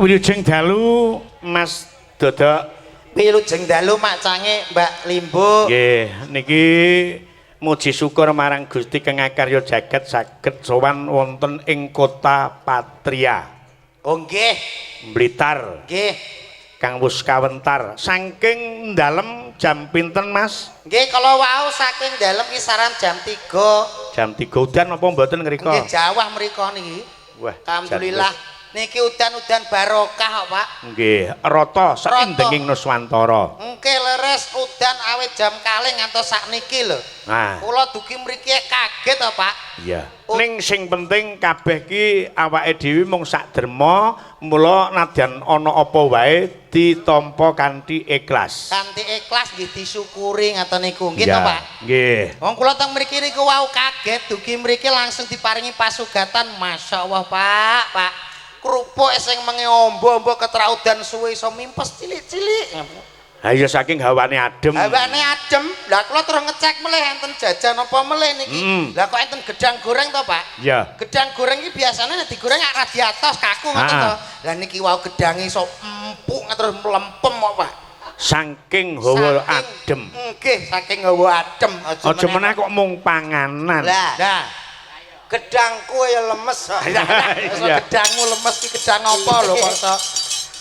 Wilujeng dalu Mas Dodok. Wilujeng dalu macange Mbak Limbo. Nggih, niki muji syukur marang Gusti Kang Akarya Jagat saged sowan wonten ing kota Patria. Oh nggih. Blitar. Nggih. Kang wus kawentar. Saking dalem jam pinten, Mas? Nggih, kalau wau saking dalem kisaran jam 3. Jam 3 udan apa mboten ngrika? Nggih, jawah mriko niki. Wah, alhamdulillah. Niki udan-udan barokah kok, Pak. Nggih, rata saindenging Nuswantara. Nggih, leres udan awit jam kalih ngantos sakniki lho. Nah, kula dugi mriki kaget to, Pak. iya. Ning sing penting kabeh ki awake dhewe mung sak derma, mula nadyan ana apa wae ditampa kanthi ikhlas. Kanthi ikhlas nggih disyukuri ngaten niku. Nggih to, Pak. Nggih. Wong kula teng mriki niku wau kaget dugi mriki langsung diparingi pasugatan. Masyaallah, Pak. Krupuk sing mengi ombo-ombo ketraudan suwe iso mimpes cilik-cilik. Ha iya saking hawane adem. Hawane adem. Lah kula terus ngecek melih enten jajan apa melih niki. Lah kok enten gedang goreng to, Pak? Iya. Gedang goreng iki biasane nek digoreng rak di atas kaku ngoten to. Lah niki wau gedange iso empuk terus mlempem kok, Pak. Saking hawa adem. Nggih, saking hawa adem. Aja meneh kok mung panganan. Lah. Gedangku ya lemes. Iya. Gedangmu lemes ki gedang apa lho kok iso.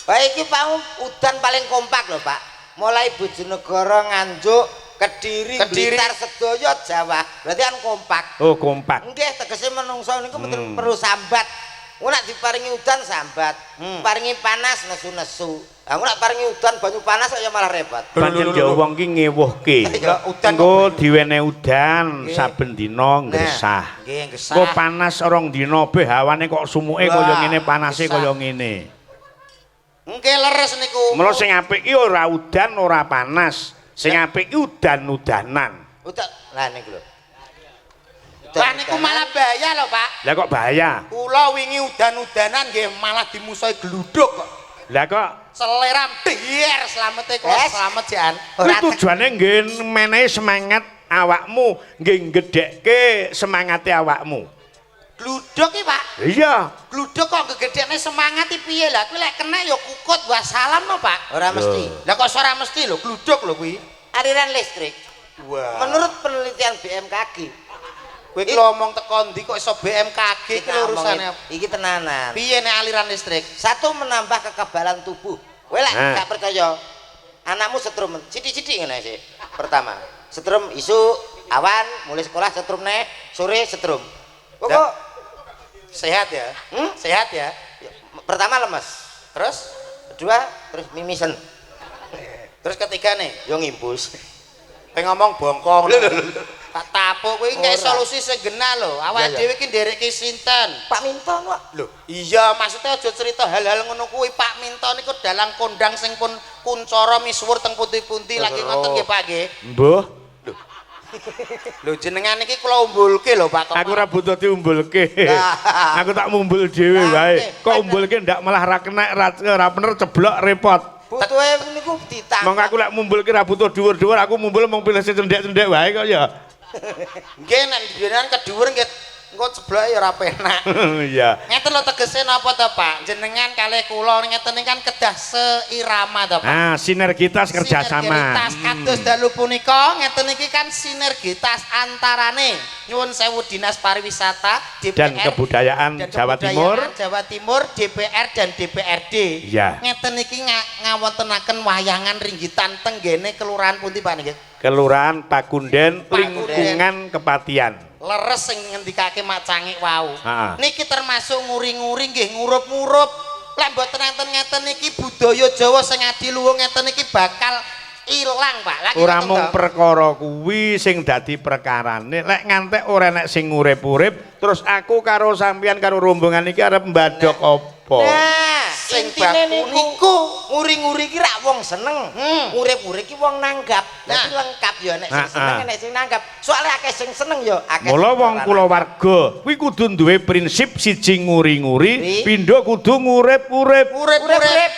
Baik iki Pak udan paling kompak lho, Pak. Mulai Bojonegoro, Nganjuk, Kediri, Blitar sedaya Jawa. Berarti kan kompak. Oh, kompak. Nggih, tegese menungso niku perlu sambat. Nek diparingi udan sambat, paringi panas nesu-nesu. Lah nek paringi udan banyu panas kok ya malah repot. Pancen ya wong ki ngewuhke. Engko diwene udan saben dina ngresah. Nggih, ngresah. Kok panas rong dina be hawane kok sumuke kaya ngene, panase kaya ngene. Nggih leres niku. Mula sing apik ki ora udan, ora panas. Sing apik ki udan-udanan. Udan. Lah niku lho. Lah niku malah bahaya lho, Pak. Lah kok bahaya? Kula wingi udan-udanan nggih malah dimusuhi gluduk kok. Lah kok seleram biar slamete kula slamet jan. Kuwi tujuane nggih menehi semangat awakmu, nggih gedhekke semangate awakmu. Gluduk iki, Pak. Iya. Gluduk kok gegedhekne semangat iki piye lah? Kuwi lek kena ya kukut wassalam no, Pak. Ora mesti. Lah kok ora mesti lho, gluduk lho kuwi. Aliran listrik. Wah. Menurut penelitian BMKG. Kowe iki ngomong teko ndi kok iso BMKG iki urusane apa? Iki tenanan. Piye nek aliran listrik? Satu menambah kekebalan tubuh. Kowe lek gak percaya, anakmu setrum sithik-sithik ngene sih. Pertama, setrum isu awan mulai sekolah setrum nih, sore setrum. Pokok sehat ya? Sehat ya? Pertama lemes. Terus kedua terus mimisen. Terus ketiga nih, yo ngimpus. Pengen ngomong bongkong. Tak tapuk kuwi kayak solusi sing genah lho. Awake dhewe iki nderekke sinten? Pak Minton, Pak. Lho, iya maksudnya aja cerita hal-hal ngono kuwi. Pak Minton niku dalang kondang sing pun kuncara misuwur teng pundi-pundi lagi ngoten nggih, Pak nggih. Mbuh. Lho jenengan iki kula umbulke lho, Pak. Aku ora butuh diumbulke. Aku tak mumbul dhewe wae. Kok umbulke ndak malah ra kenek ra bener ceblok repot. Butuhe niku ditangkap. Mong aku lek mumbulke ra butuh dhuwur-dhuwur, aku mumbul mung pilih sing cendhek-cendhek wae kok ya. Nggih nek jenengan kedhuwur nggih engko cebloke ya ora penak. Iya. Ngeten lho tegese napa to, Pak? Jenengan kalih kula ngeten kan kedah seirama to, Pak. Nah, sinergitas kerjasama. Sinergitas kados dalu punika ngeten iki kan sinergitas antarane nyuwun sewu Dinas Pariwisata, DPR dan Kebudayaan Jawa Timur, DPR dan DPRD. Iya. Ngeten iki ngawontenaken wayangan ringgitan teng ngene kelurahan pundi Pak niki? Kelurahan Pakunden, lingkungan Kepatian. Leres sing ngendikake Mak Cangik wau. Niki termasuk nguri-nguri nggih ngurup-ngurup. Lek mboten enten ngeten niki budaya Jawa sing adiluhung ngeten niki bakal ilang, Pak. Lagi ora mung perkara kuwi sing dadi perkarane. Lek ngantek ora nek sing urip-urip, terus aku karo sampeyan karo rombongan iki arep mbadhok apa? Nah, sing intine niku nguri-nguri ki rak wong seneng. Urip-urip ki wong nanggap. Dadi lengkap ya nek sing seneng nek sing nanggap. Soale akeh sing seneng ya akeh. Mula wong kulawarga kuwi kudu duwe prinsip siji nguri-nguri, pindho kudu ngurip-urip. Urip-urip.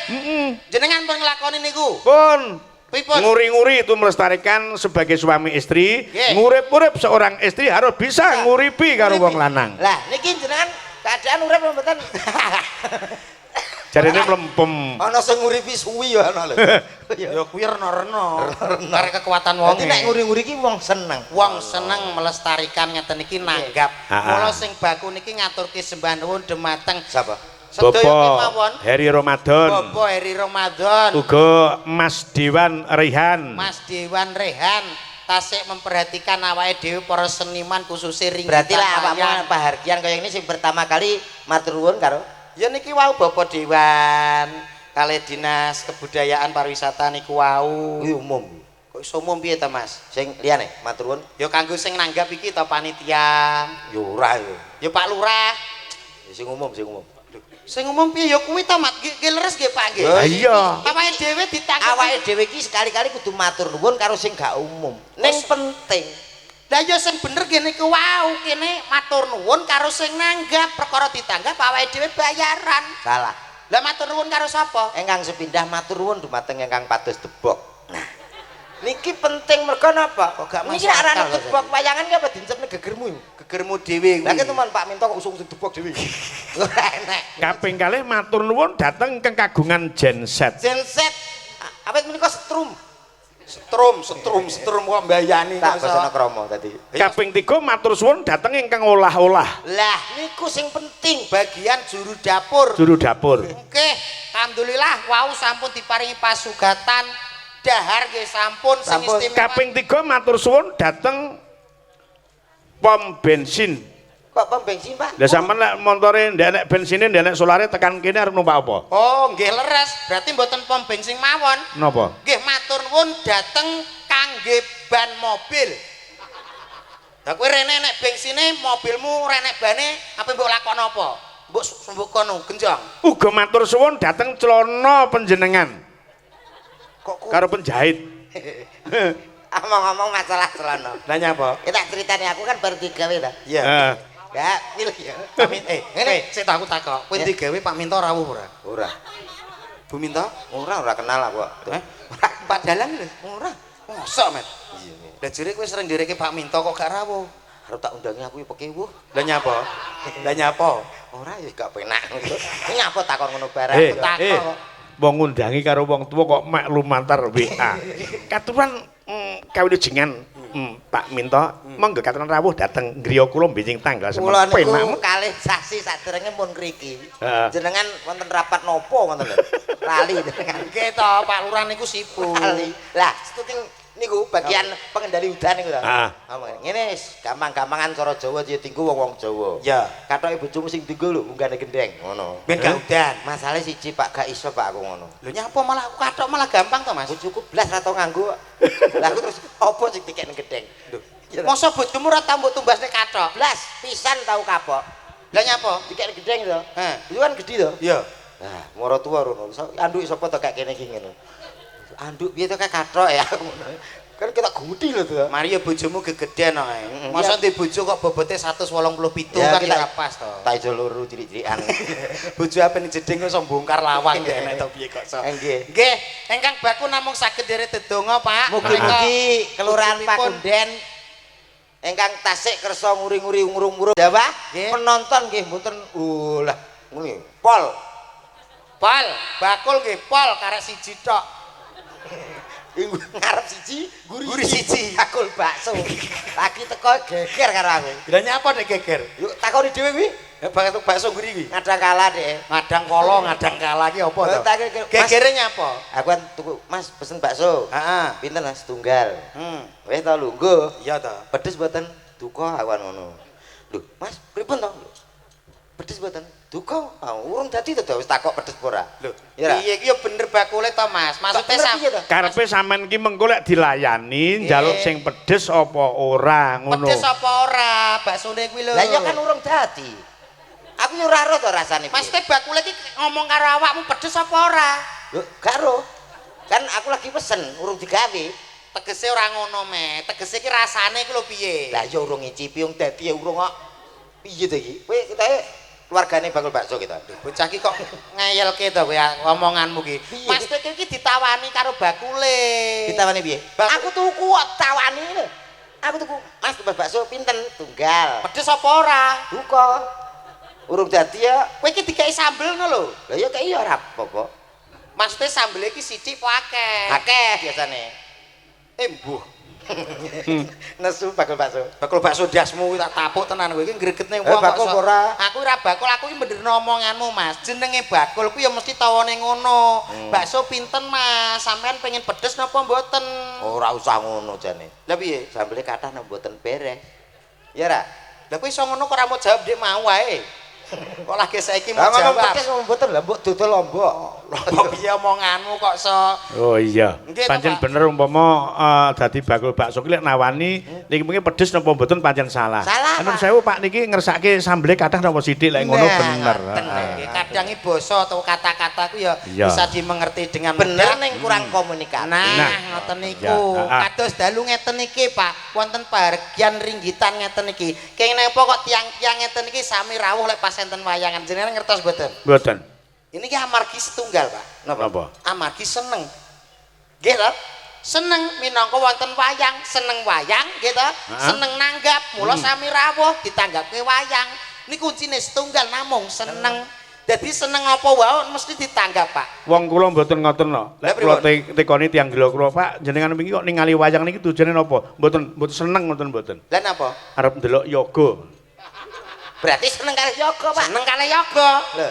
Jenengan pun nglakoni niku. Pun. Pripun? Nguri-nguri itu melestarikan sebagai suami istri. Ngurip-urip seorang istri harus bisa nguripi karo wong lanang. Lah niki jenengan keadaan urip mboten. Jarene mlempem. Ana sing nguripi suwi ya ana lho. Ya kuwi rena-rena. Karek kekuatan wong. Dadi nek nguri-nguri iki wong seneng. Wong seneng melestarikan ngeten iki nanggap. Mula sing baku niki ngaturke sembah nuwun dumateng Sapa? sedaya Bapak kemawon. Heri Ramadan. Bapak Heri Ramadan. Uga Mas Dewan Rehan. Mas Dewan Rehan tasik memperhatikan awake dhewe para seniman khususnya ring. Berarti lah awakmu pahargyan kaya ini sing pertama kali matur nuwun karo ya niki wau Bapak Dewan kali Dinas Kebudayaan Pariwisata niku wau. kuwi umum. Kok iso umum piye ta Mas? Sing liyane matur nuwun Ya kanggo sing nanggap iki ta panitia. ya ora yo. Ya Pak Lurah. Ya sing umum, sing umum. Sing umum piye ya kuwi ta Mat. Nggih leres nggih Pak nggih. Ha iya. Awake dhewe ditangkep. Awake dhewe iki sekali-kali kudu matur nuwun karo sing gak umum. Ning penting. Lah ya sing bener gene ku wau kene matur nuwun karo sing nanggap perkara ditanggap awake dhewe bayaran. Salah. Lah matur nuwun karo sapa? Engkang sepindah matur nuwun dumateng ingkang pados debok. Nah, niki penting mergo napa? Kok gak niki masuk arane akal, debok wayangan ki apa dicepne gegermu. Gegermu dhewe Lah kuwi. ki teman Pak Minto kok usung debok dhewe. Ora enek. Kaping kalih matur nuwun dhateng Kang Kagungan Genset. Genset awet menika setrum. Setrum kok mbayani Tak kok iso. basana krama tadi. Kaping 3 matur suwun dhateng ingkang olah-olah. Lah niku sing penting. Bagian juru dapur. Juru dapur. Oke, alhamdulillah wau sampun diparingi pasugatan dahar nggih sampun sing Sampun. istimewa. Kaping 3 matur suwun dhateng pom bensin. Kok pom bensin, Pak? Lah sampean lek montore ndek nek bensine ndek nek solare tekan kene arep numpak apa? Oh, nggih leres. Berarti mboten pom bensin mawon. Napa? Nggih matur nuwun dhateng kangge ban mobil. Lah kowe rene nek bensine mobilmu renek bane apa mbok lakon apa? Mbok kono genjong. Uga matur suwun dhateng celana panjenengan Kok karo penjahit. ngomong-ngomong masalah celana. Lah nyapa? Kita ceritane aku kan baru digawe ta. Iya. Heeh. Ya, milih ya. Ngene, sik tak aku takok. Kowe digawe Pak Minto rawuh ora? Ora. Bu Minto? Ora kenal aku. Eh? Pak Dalang lho. Ora. Mosok, Met. Iya. Lah jere kowe sering ndereke Pak Minto kok gak rawuh. Arep tak undangi aku pekewuh. Lah nyapa? Lah nyapa? Ora ya gak penak. Nyapa takon ngono barang. takok. Wong ngundangi karo wong tuwa kok mek lumantar WA. Katuran kawilujengan Pak Minto, monggo katuran rawuh dateng griya kula benjing tanggal Kula semen niku penak. kalih sasi saderenge pun mriki. Heeh. Jenengan wonten rapat nopo ngoten lho. Lali jenengan. Nggih to, Pak Lurah niku sibuk. Lali. Lah, syuting niku bagian pengendali udan niku lho. Ah. Ngene wis gampang-gampangan cara Jawa ya tinggu wong Jawa. Ya. Kathoke bojomu sing tinggu lho unggane gendeng ngono. Ben gak udan. Masalah siji Pak gak iso Pak aku ngono. Lho nyapa malah aku kathok malah gampang to, Mas? Bojoku blas ra tau nganggo. Lah aku terus opo sing dikene gendeng? Lho, Mosok bojomu ora tambuk tumbasne kathok. blas pisan tau kapok. Lah nyapa? Dikene gendeng to. Heh. Itu kan gedhi to. Iya. Nah, mara tuwa rono. Anduk sapa to kak kene iki ngono. Anduk piye to kak kathok ya ngono. Kan kita gudi lho to. Mari ya bojomu gegeden kok. Mosok ndek bojo kok bobote 187 kan kita ora pas to. Tak iso loro cilik-cilikan. Bojo ape ning jeding iso bongkar lawang ya enek to piye kok so. Nggih. Nggih, ingkang baku namung saged dherek dedonga, Pak. Mugi-mugi kelurahan Pakunden ingkang tasik kersa nguri-nguri ngurung-ngurung Jawa Nggih. penonton nggih mboten lah ngene pol Pol, bakul nggih pol karek siji tok. ngarep siji Guri siji. bakul bakso lagi teko geger karo aku Lah nyapa nek geger? yuk takoni dhewe kuwi Bakso nguri kuwi. ngadang kalah deh Ngadang kolo, ngadang kala ki apa to? Gegere nyapa? aku kan tuku Mas pesen bakso Heeh. pinten Mas tunggal Hmm. wis ta lungguh Iya to. pedes mboten duka aku kan ngono lho Mas pripun to pedes mboten duka urung dadi to wis takok pedes apa ora Lho, iya ra? piye ki ya bener bakule to, Mas. Maksude Bener piye to? Karepe sampean ki mengko lek dilayani njaluk sing pedes apa ora ngono. pedes apa ora baksone kuwi lho. Lah iya kan urung dadi. Aku yo ora ro to rasane. Maksudnya bakule ki ngomong karo awakmu pedes apa ora? Lho, gak ro. Kan aku lagi pesen, urung digawe. Tegese ora ngono, Me. Tegese ki rasane ki lho piye? Lah iya urung ngicipi wong dadi ya urung kok. Piye to iki? Kowe ketae keluargane bakul bakso kita. Bocah ki kok ngeyelke to kowe omonganmu ki. Piye? Maksudnya ki ditawani karo bakule. Ditawani piye? Aku tuku kok tawani lho. Aku tuku, Mas tumbas bakso pinten? Tunggal. Pedes apa ora? Duka. Urung dadi ya. Kowe iki dikai sambel ngono lho. Lah ya kaya ora apa-apa. Maksudnya sambel iki sithik apa akeh? Akeh biasane. Mbuh. Nesu bakul bakso. Bakul bakso dasmu tak tapuk tenan kowe iki gregetne wong. Bakul ora. Aku ora bakul, aku iki benerno omonganmu, Mas. Jenenge bakul kuwi ya mesti tawane ngono. Bakso pinten, Mas? Sampean pengen pedes napa mboten? Ora usah ngono jane. Lah piye? Sambele kathah nang mboten beres. Ya ra? Lah kowe iso ngono kok ora mau jawab dhek mau wae. Kok lagi saiki mau Lah ngomong jawab. pedes mboten lha mbok dodol lombok. Kok piye omonganmu kok iso Oh iya. Nggih, Pancen Pak. bener umpama dadi bakul bakso ki lek nawani niki mungkin pedes napa mboten pancen salah. Salah, Anu Pak. sewu Pak niki ngersake sambele kathah napa sithik lek ngono Nah, bener. ngoten nggih. Kadang iki basa atau kata-kata ku ya Iya. bisa dimengerti dengan Bener mudah. ning kurang komunikasi. Nah, ngoten niku. Ya, Kados dalu ngeten iki, Pak. Wonten bagian ringgitan ngeten iki. Kenging napa kok tiang-tiang ngeten iki sami rawuh lek pas enten wayangan. Jenengan ngertos mboten? Mboten. Ini ki amargi setunggal, Pak. Napa? Amargi seneng. Nggih to? Seneng minangka wonten wayang, seneng wayang nggih to? Seneng nanggap, mula sami rawuh ditanggapke wayang. Ini kuncine setunggal namung seneng. Jadi seneng apa wae mesti ditanggap, Pak. Wong kula mboten ngoten no. Lah, Lek kula pripun? tekoni tiyang gelo kula, Pak, jenengan wingi kok ningali wayang niki tujuane napa? Mboten seneng ngoten mboten. Lah napa? Arep ndelok yoga. Berarti seneng karo yoga, Pak. Seneng kali yoga. Lho,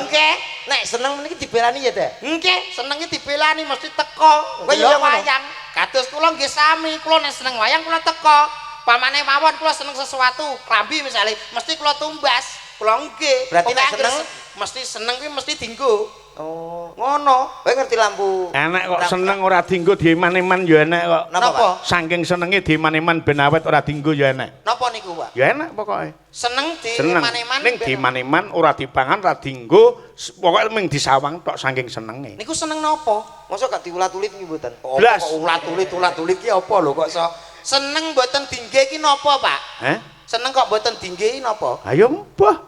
Nggih. nek seneng niki dibelani ya, Teh. Nggih, senenge dibelani mesti teko. Kowe yo Ndelok ngono? wayang. Kados kula nggih sami, kula nek seneng wayang kula teko. Pamane mawon kula seneng sesuatu, klambi misalnya mesti kula tumbas. Kula nggih. Berarti nek Pokoke anggere seneng? mesti seneng kuwi mesti dienggo. Oh, Ngono. kowe ngerti lampu. Enek kok seneng ora dienggo dieman-eman ya enek kok. Napa? Saking senenge dieman-eman ben awet ora dienggo ya enek. Napa niku, Pak? Ya enek pokoke. Seneng di Seneng. eman-eman. Ning dieman-eman ora dipangan ora dienggo, pokoke ming disawang tok saking senenge. Niku seneng napa? Mosok gak diulat-ulit iki mboten. Blas. Kok ulat-ulit ki apa lho kok iso seneng mboten dingge ki napa, Pak? Heh? Seneng kok mboten dingge ki napa? Ayo mbah.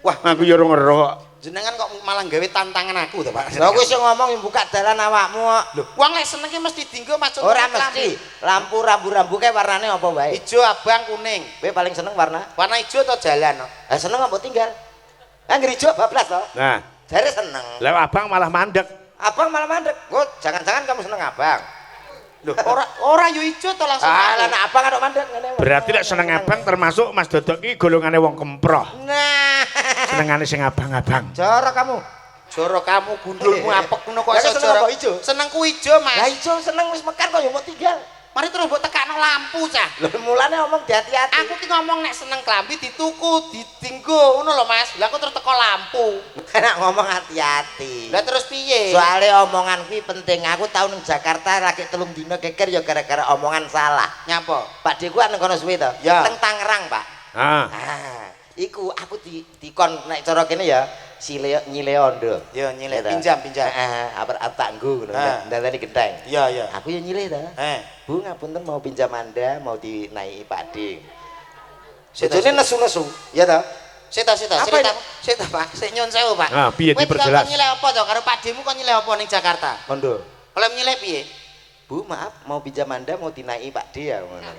Wah, aku ya ora ngero kok. Jenengan kok malah gawe tantangan aku to, Pak? Lah kowe iso ngomong buka dalan awakmu kok. Lho, wong lek seneng ki mesti dinggo maksud Ora mesti. Lampu rambu-rambu kae warnane apa wae? Ijo, abang, kuning. Kowe paling seneng warna? Warna ijo atau jalan? No? Lah seneng apa tinggal? Angger ijo bablas to. Nah, Jare seneng. lah abang malah mandek. Abang malah mandek. Oh, jangan-jangan kamu seneng abang. Loh, ora yo ijo to langsung. Ah, lah aku. nek abang karo mandek ngene. Berarti lek seneng abang termasuk Mas Dodok ki golongane wong kemproh. Nah, Senengane sing abang-abang. jorok kamu. Joro kamu gundulmu apek ngono kok Lah, iso seneng joro. apa ijo? Senengku ijo, Lah Mas. ijo seneng wis mekar kok yo mau tinggal. Mari terus mbok tekakno lampu, Cah. Lho mulane ngomong hati-hati. Aku ki ngomong nek seneng klambi dituku, ditinggo, ngono lho, Mas. Lah aku terus teko lampu. Enak ngomong hati-hati. Lah terus piye? Soalnya omongan kuwi penting. Aku tau ning Jakarta lagi 3 dina keker ya gara-gara omongan salah. Nyapa? Pak Deku nang kono suwe to? Ya. Teng Tangerang, Pak. Ah, Ah, iku aku dikon nek cara kene ya nyile ondo. Ya nyilek Ya, pinjam. Heeh, tak nggo ngono. Ah. Ndalani genteng. Iya, iya. Aku ya nyile ta. Bu ngapunten mau pinjam Anda, mau dinaiki Pak D. Sejane nesu-nesu, ya ta? Sita, Apa cerita. ini? Sita, Pak. Sik nyun sewu, Pak. Ah, piye Kowe diperjelas? kok nyilek apa to karo Pak Demu kok nyilek apa ning Jakarta? Kondo. Oleh nyilek piye? Bu, maaf, mau pinjam Anda, mau dinaiki Pak D ya ngono.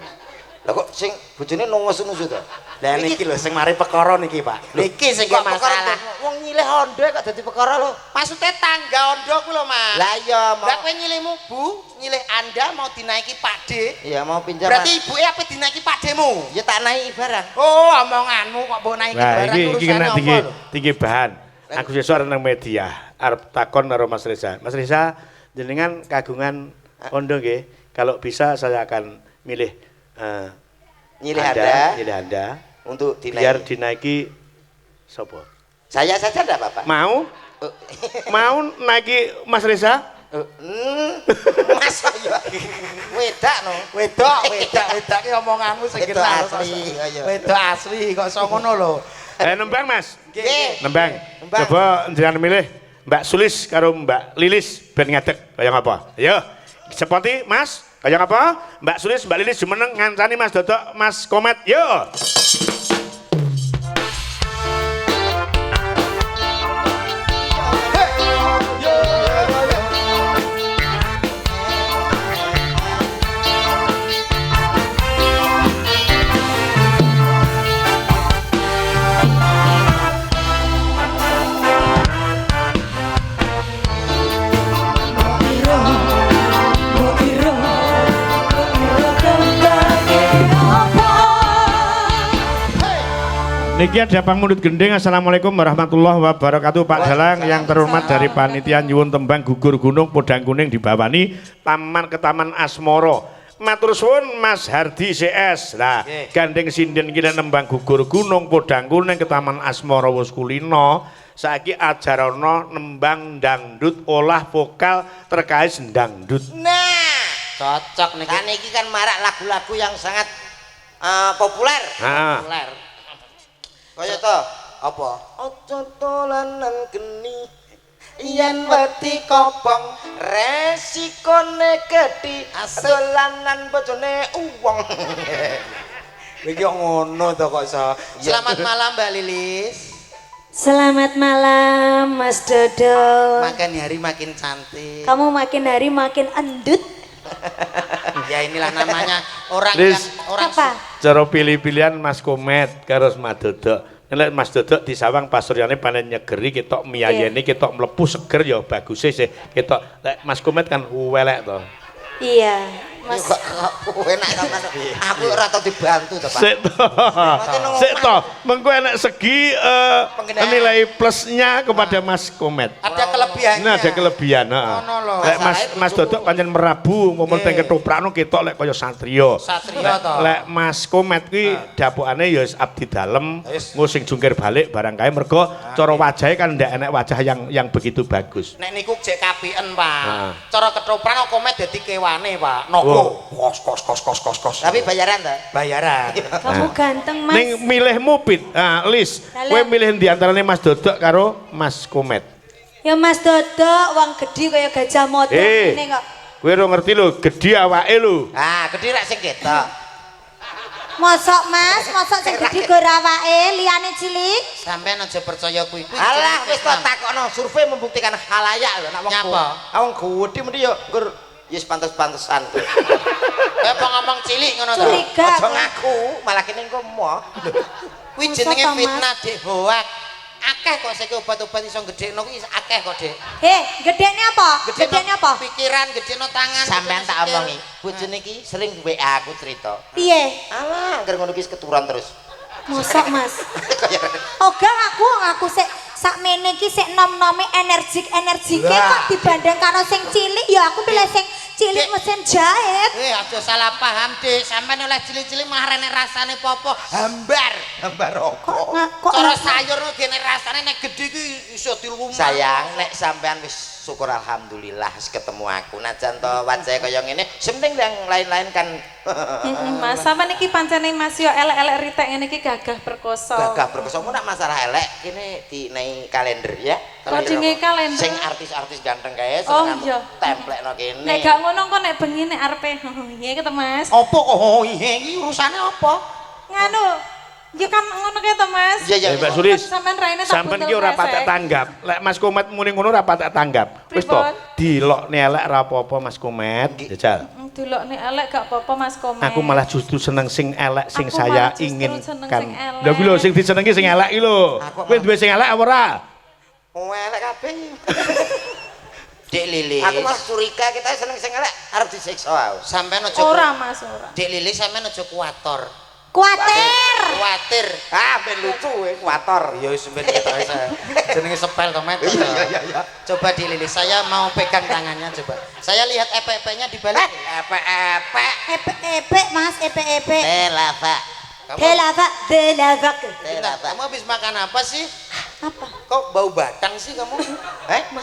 Lah kok sing bojone nesu-nesu to? Lah niki lho sing mari perkara niki, Pak. Niki sing Kok masalah. wong nyileh Honda kok dadi perkara lho. Maksudnya tangga ondo ku lho, Mas. Lah iya mau. Lah kowe nyilihmu, Bu, nyilih Anda mau dinaiki Pak D. Iya mau pinjam. Berarti ibuke apa dinaiki Pak Demu? ya tak naiki barang. Oh, omonganmu kok mbok naiki nah barang iki urusane kena apa tinggi lho? tinggi bahan. Aku sesuk arep nang media, arep takon karo Mas Reza. Mas Reza, jenengan kagungan Ondo nggih. Kalau bisa saya akan milih Nyilih Anda milih Anda untuk dinaiki. biar dinaiki sapa? Saya saja enggak apa-apa. Mau? Mau naiki Mas Reza? Mas ayo. Wedak no. Wedak ki omonganmu sing Wedok kenal. asli, ayo. Wedok asli kok iso ngono lho. Nembang Mas. Nggih. Nembang. Nembang. Coba jenengan milih Mbak Sulis karo Mbak Lilis ben ngadeg kaya ngapa? Ayo. Seperti Mas, kaya ngapa? Mbak Sulis, Mbak Lilis jumeneng ngancani Mas Dodok, Mas Komet. Yo. Niki ada pamundut gending. Assalamualaikum warahmatullahi wabarakatuh. Pak Dalang yang terhormat dari panitia nyuwun tembang gugur gunung podang kuning dibawani taman ke Taman Asmoro. Matur suwun Mas Hardi CS. Nah, gandeng sinden kita nembang gugur gunung podang kuning ke Taman Asmoro wis kulino. Saiki ajarana nembang dangdut olah vokal terkait dangdut. Nah, Cocok niki. kan iki kan marak lagu-lagu yang sangat populer. Ah. Populer. Kaya to, apa? Aja dolanan geni yen wedi kopong resikone gedhi dolanan bojone uwong. Iki ngono to kok iso. Selamat malam Mbak Lilis. Selamat malam Mas Dodo. Makin hari makin cantik. Kamu makin hari makin endut. Ya inilah namanya orang Liz. yang orang Apa? Cara pilih-pilihan Mas Komet karo Mas Dodok. Nek Mas Dodok di Sawang pasuryane panen nyegeri ketok miyayene ketok mlebu seger ya bagus sih ketok lek Mas Komet kan welek to. Iya, Mas. Kok enak sampean. Aku ora tau dibantu to, Pak. Sik to. Sik to. Mengko enek segi Penggunaan. nilai plusnya kepada Mas Komet. ada kelebihannya. Nah, ada kelebihan, heeh. Ono lho. Lek Mas Dodok pancen merabu ngomong teng ketoprakno ketok lek kaya satria. Satria to. Lek Mas Komet kuwi dapukane ya wis abdi dalem, Wis. nggo sing jungkir balik barang kae mergo cara wajahe kan ndak enek wajah yang begitu bagus. Nek niku jek kapiken, Pak. Nah. Cara ketoprak komen dadi kewane, Pak. Nopo? Kos. Tapi bayaran to? Bayaran. Kamu ganteng, Mas. Ning milihmu Pit, Lis, Dalam. kowe milih di antarane Mas Dodok karo Mas Komet. Ya Mas Dodo, wong gedhi kaya gajah model ngene kok. Kowe ora ngerti lho, gedhi awake lho. Ah, gedhi rak sing ketok. Mosok Mas, mosok sing gedhi go awake, liyane cilik. Sampeyan aja percaya kuwi. Alah wis tak takokno, survei membuktikan halayak lho nek wong Nyapa? wong gedhi mesti yo nggur yes pantes-pantesan. Kowe apa ngomong cilik ngono to? Curiga. Aja ngaku, malah kene engko moh. Kuwi Masa jenenge to, Mas? fitnah, Dik. Hoak. Akeh kok saiki obat-obat iso gedhekno kuwi akeh kok, Dik. Gedene apa? Gedene apa? Pikiran, gedhekno tangan. Sampeyan gedhekno tak sikil. omongi, bojone iki sering WA aku cerita. Piye? Alah, angger ngono ki wis keturunan terus. Mosok Mas. Oga aku sik sakmene iki sik nom-nome energik-energike kok dibanding karo sing cilik ya aku pilih sing cilik mesin jahit. Aja salah paham, Dik. Sampeyan oleh cilik-cilik mah rene rasane popo? Hambar. Gambar rokok. Kok Cara sayur gene rasane nek gedhe iki iso dilumah. Sayang, nek sampean wis syukur alhamdulillah wis ketemu aku. Najan to wajahe kaya ngene, sing penting yang lain-lain kan Mas, sampean iki pancene Mas yo elek-elek ritek ngene iki gagah perkoso. gagah berkesomu nak masalah elek kene dinai kalender ya. Kok dinai kalender? Sing artis-artis ganteng kae Oh, seneng iya. templekno kene. Nek gak ngono kok nek bengi nek arepe iya ketemu Mas. Apa kok iki urusane apa? Nganu, ya kan ngono kae to Mas. Iya iya. Mbak Sulis, Sampean raine tak sampean buntel ki ora kresek. patek tanggap. Lek Mas Komet muni ngono ora patek tanggap. Wis to, Pripun? dilokne elek ora apa-apa Mas Komet. Jajal. Delokne elek gak apa-apa Mas Komen. Aku malah justru seneng sing elek sing Aku saya malah justru seneng inginkan. sing elek. Lha kuwi lho sing disenengi sing elek iki lho. Aku Kowe duwe sing elek apa ora? Oh, elek kabeh. Dik Lilis. Aku malah curiga kita seneng sing elek arep disiksa aku. Sampeyan aja Ora Mas, ora. Dik Lilis sampeyan aja kuator. Kuatir. Kuatir. Ah, ben lucu kuator. Ya wis ben ketok saya. Jenenge sepel to, Met. Iya. Coba Dik Lilis, saya mau pegang tangannya coba. Saya lihat epek-epeknya di balik. Epek-epek. Epek-epek Mas, epek-epek. Telava. Delava, delavak. Bentar, kamu habis makan apa sih? Apa? Kok bau batang sih kamu?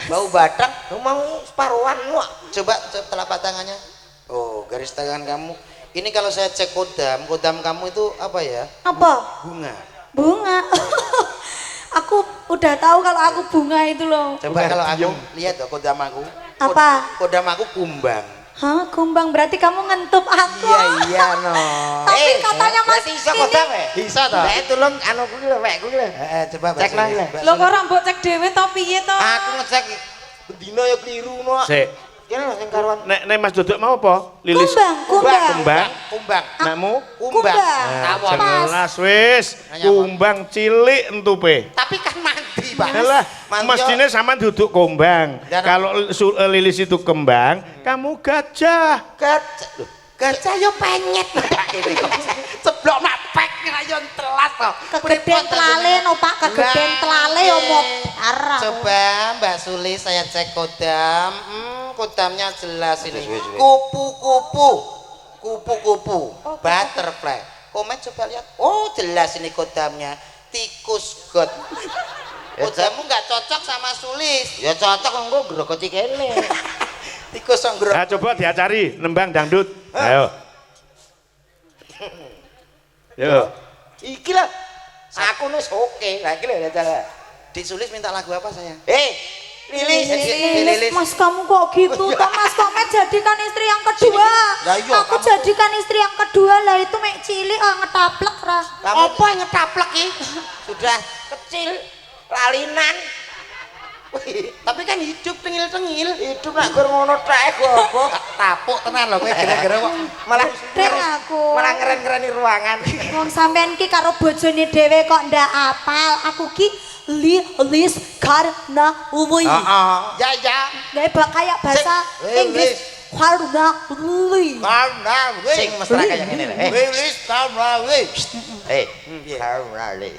Bau batang. Lu mau separuhan lu? Coba telapak tangannya. Oh, garis tangan kamu. Ini kalau saya cek kodam kamu itu apa ya? Apa? Bunga. Bunga. Aku udah tahu kalau aku bunga itu loh. Coba kalau aku lihat tuh kodam aku. Apa? Kodam aku kumbang. Hah, kumbang berarti kamu ngentup aku. Iya no. Tapi katanya Mas berarti iso ini- kodam ya? Bisa toh? Lah tulung anu kuwi lho, wek kuwi lho. Coba Cek Mbak nang Sulis. lho. Mbak Lho kok Sulis. ora mbok cek dhewe to piye to? Aku ngecek bendina ya keliru no. Sik. Kene lho sing karuan. Nek Mas Dodok mau apa? Lilis. Kumbang. Kembang. Kumbang. Nekmu? Kumbang. Nah, Tawon. jelas wis. Nanya apa? Kumbang cilik entupe. Tapi kan mandi, Pak. Alah, Mantio. mestinya sama duduk kumbang. Dan- Kalau Lilis itu kembang, kamu gajah. Gajah. Loh, Gajah yo penyet. Ceblok napek. Ayo telat kok. Kegeden telale no Pak, kegeden telale yo mobar. Coba Mbak Suli saya cek kodam. Kodamnya jelas ini. Kupu-kupu. Kupu-kupu. Butterfly. Komen coba lihat. Oh, jelas ini kodamnya. Tikus god. Kodammu nggak cocok sama Sulis. Ya cocok engko grogoti kene. Tikus songgro. Nah, coba diacari nembang dangdut. Ayo. Yo. Iki lah. Aku wis oke. Lah iki lho dadah. Di Sulis minta lagu apa saya? Lilis. Lilis, Mas kamu kok gitu? Toh Mas Komet jadikan istri yang kedua. Lah iya, Aku kamu- jadikan istri yang kedua lah itu mek cilik ngetaplek ra. Apa yang ngetaplek iki? Sudah kecil, lalinan. Tapi kan hidup tengil-tengil. Hidup nak gur ngono tek gopo. Tapuk tenan lho kowe gara-gara kok. Malah Dek aku. malah ngeren-ngereni ruangan. Wong sampean ki karo bojone dhewe kok ndak apal. Aku ki Lilis karena Uli. Ya ya. Gawe kayak bahasa Inggris. Karena Uli. Karena Sing mesra kayak ngene lho. Wilis Karnali. Karnali.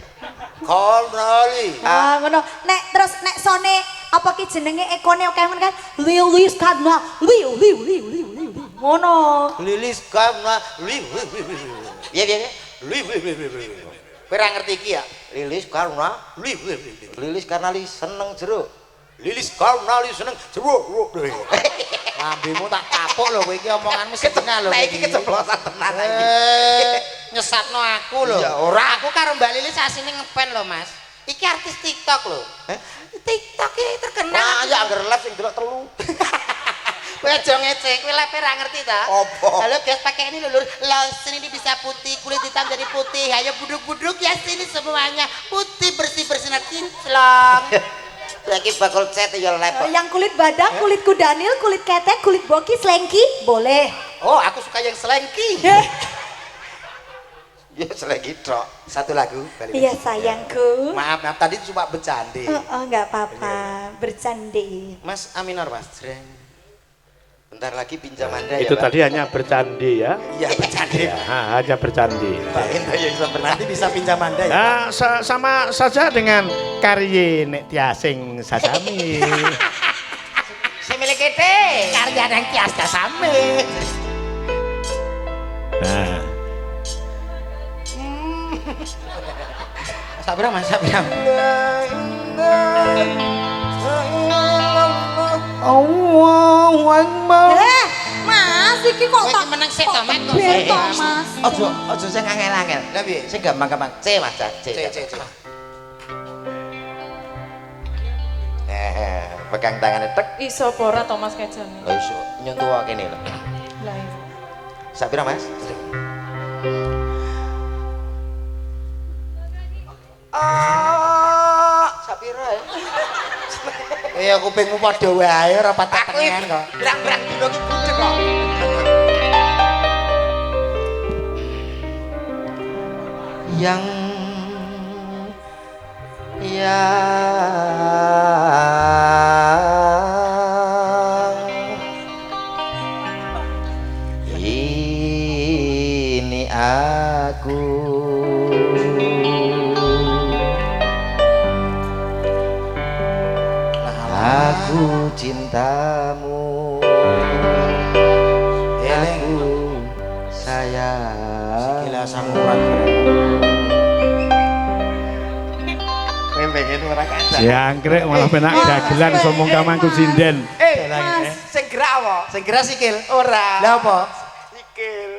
Karnali. Ah ngono. Nek terus nek sone apa ki jenenge ekone oke ngono kan. Lilis karena Li. Ngono. Lilis Karnali. Piye. Kowe ora ngerti iki ya? Lilis karena Lilis karena li seneng jeruk. Lilis Karnali seneng jeruk. Lambemu tak tapuk lho kowe iki omonganmu sedina lho. Lah iki keceplosan tenan iki. Nyesatno aku lho. Ya ora. Aku karo Mbak Lilis asine ngepen lho, Mas. Iki artis TikTok lho. TikTok iki terkenal. Nah, ya anggar live sing delok telu. Kowe aja ngecek, kowe lepe ra ngerti ta? Apa? Halo guys, pakai ini lho. Lotion ini bisa putih, kulit hitam jadi putih. Ayo buduk-buduk ya sini semuanya. Putih bersih-bersih kinclong. Saiki bakal cet ya live. Yang kulit badak, kulit kudanil, kulit ketek, kulit boki, selengki, boleh. Oh, aku suka yang selengki. Ya selagi tok. Satu lagu Mbak Lilis. Iya sayangku. Maaf, tadi cuma bercanda. Oh nggak apa-apa, bercanda. Mas Aminor, Mas. Bentar lagi pinjam Anda ya. Itu Pak. tadi hanya bercandi ya. Iya, bercanda. Ya, hanya bercandi. Pak Hendra ya bisa Nanti bisa pinjam Anda ya. Ah, sama saja dengan karye nek tiasing sasami. Si milik kete. Karya dan kias dasame. Nah, Sabira, Mas, Sabira. Allahu Akbar. Mas, iki kok Kowe iki meneng sik to, Mat, kok sik. Beto, Mas. Ojo sing angel-angel. Lah piye? Sing gampang-gampang. C Mas, C. C. Pegang tangannya tek. Iso pora to Mas kejane. Lah iso nyentuh kene lho. Lah iya. Sapira Mas? Sapira ya. Ya kupingmu padha wae ora patah tengen kok. Berang-berang dino ki budek kok. Yang ini aku cintamu aku sayang Gila samuran. kowe pengen ora kancah jangkrik malah penak dagelan somong kamangku sinden. Mas, sing gerak apa Sing gerak sikil. ora Lah apa? sikil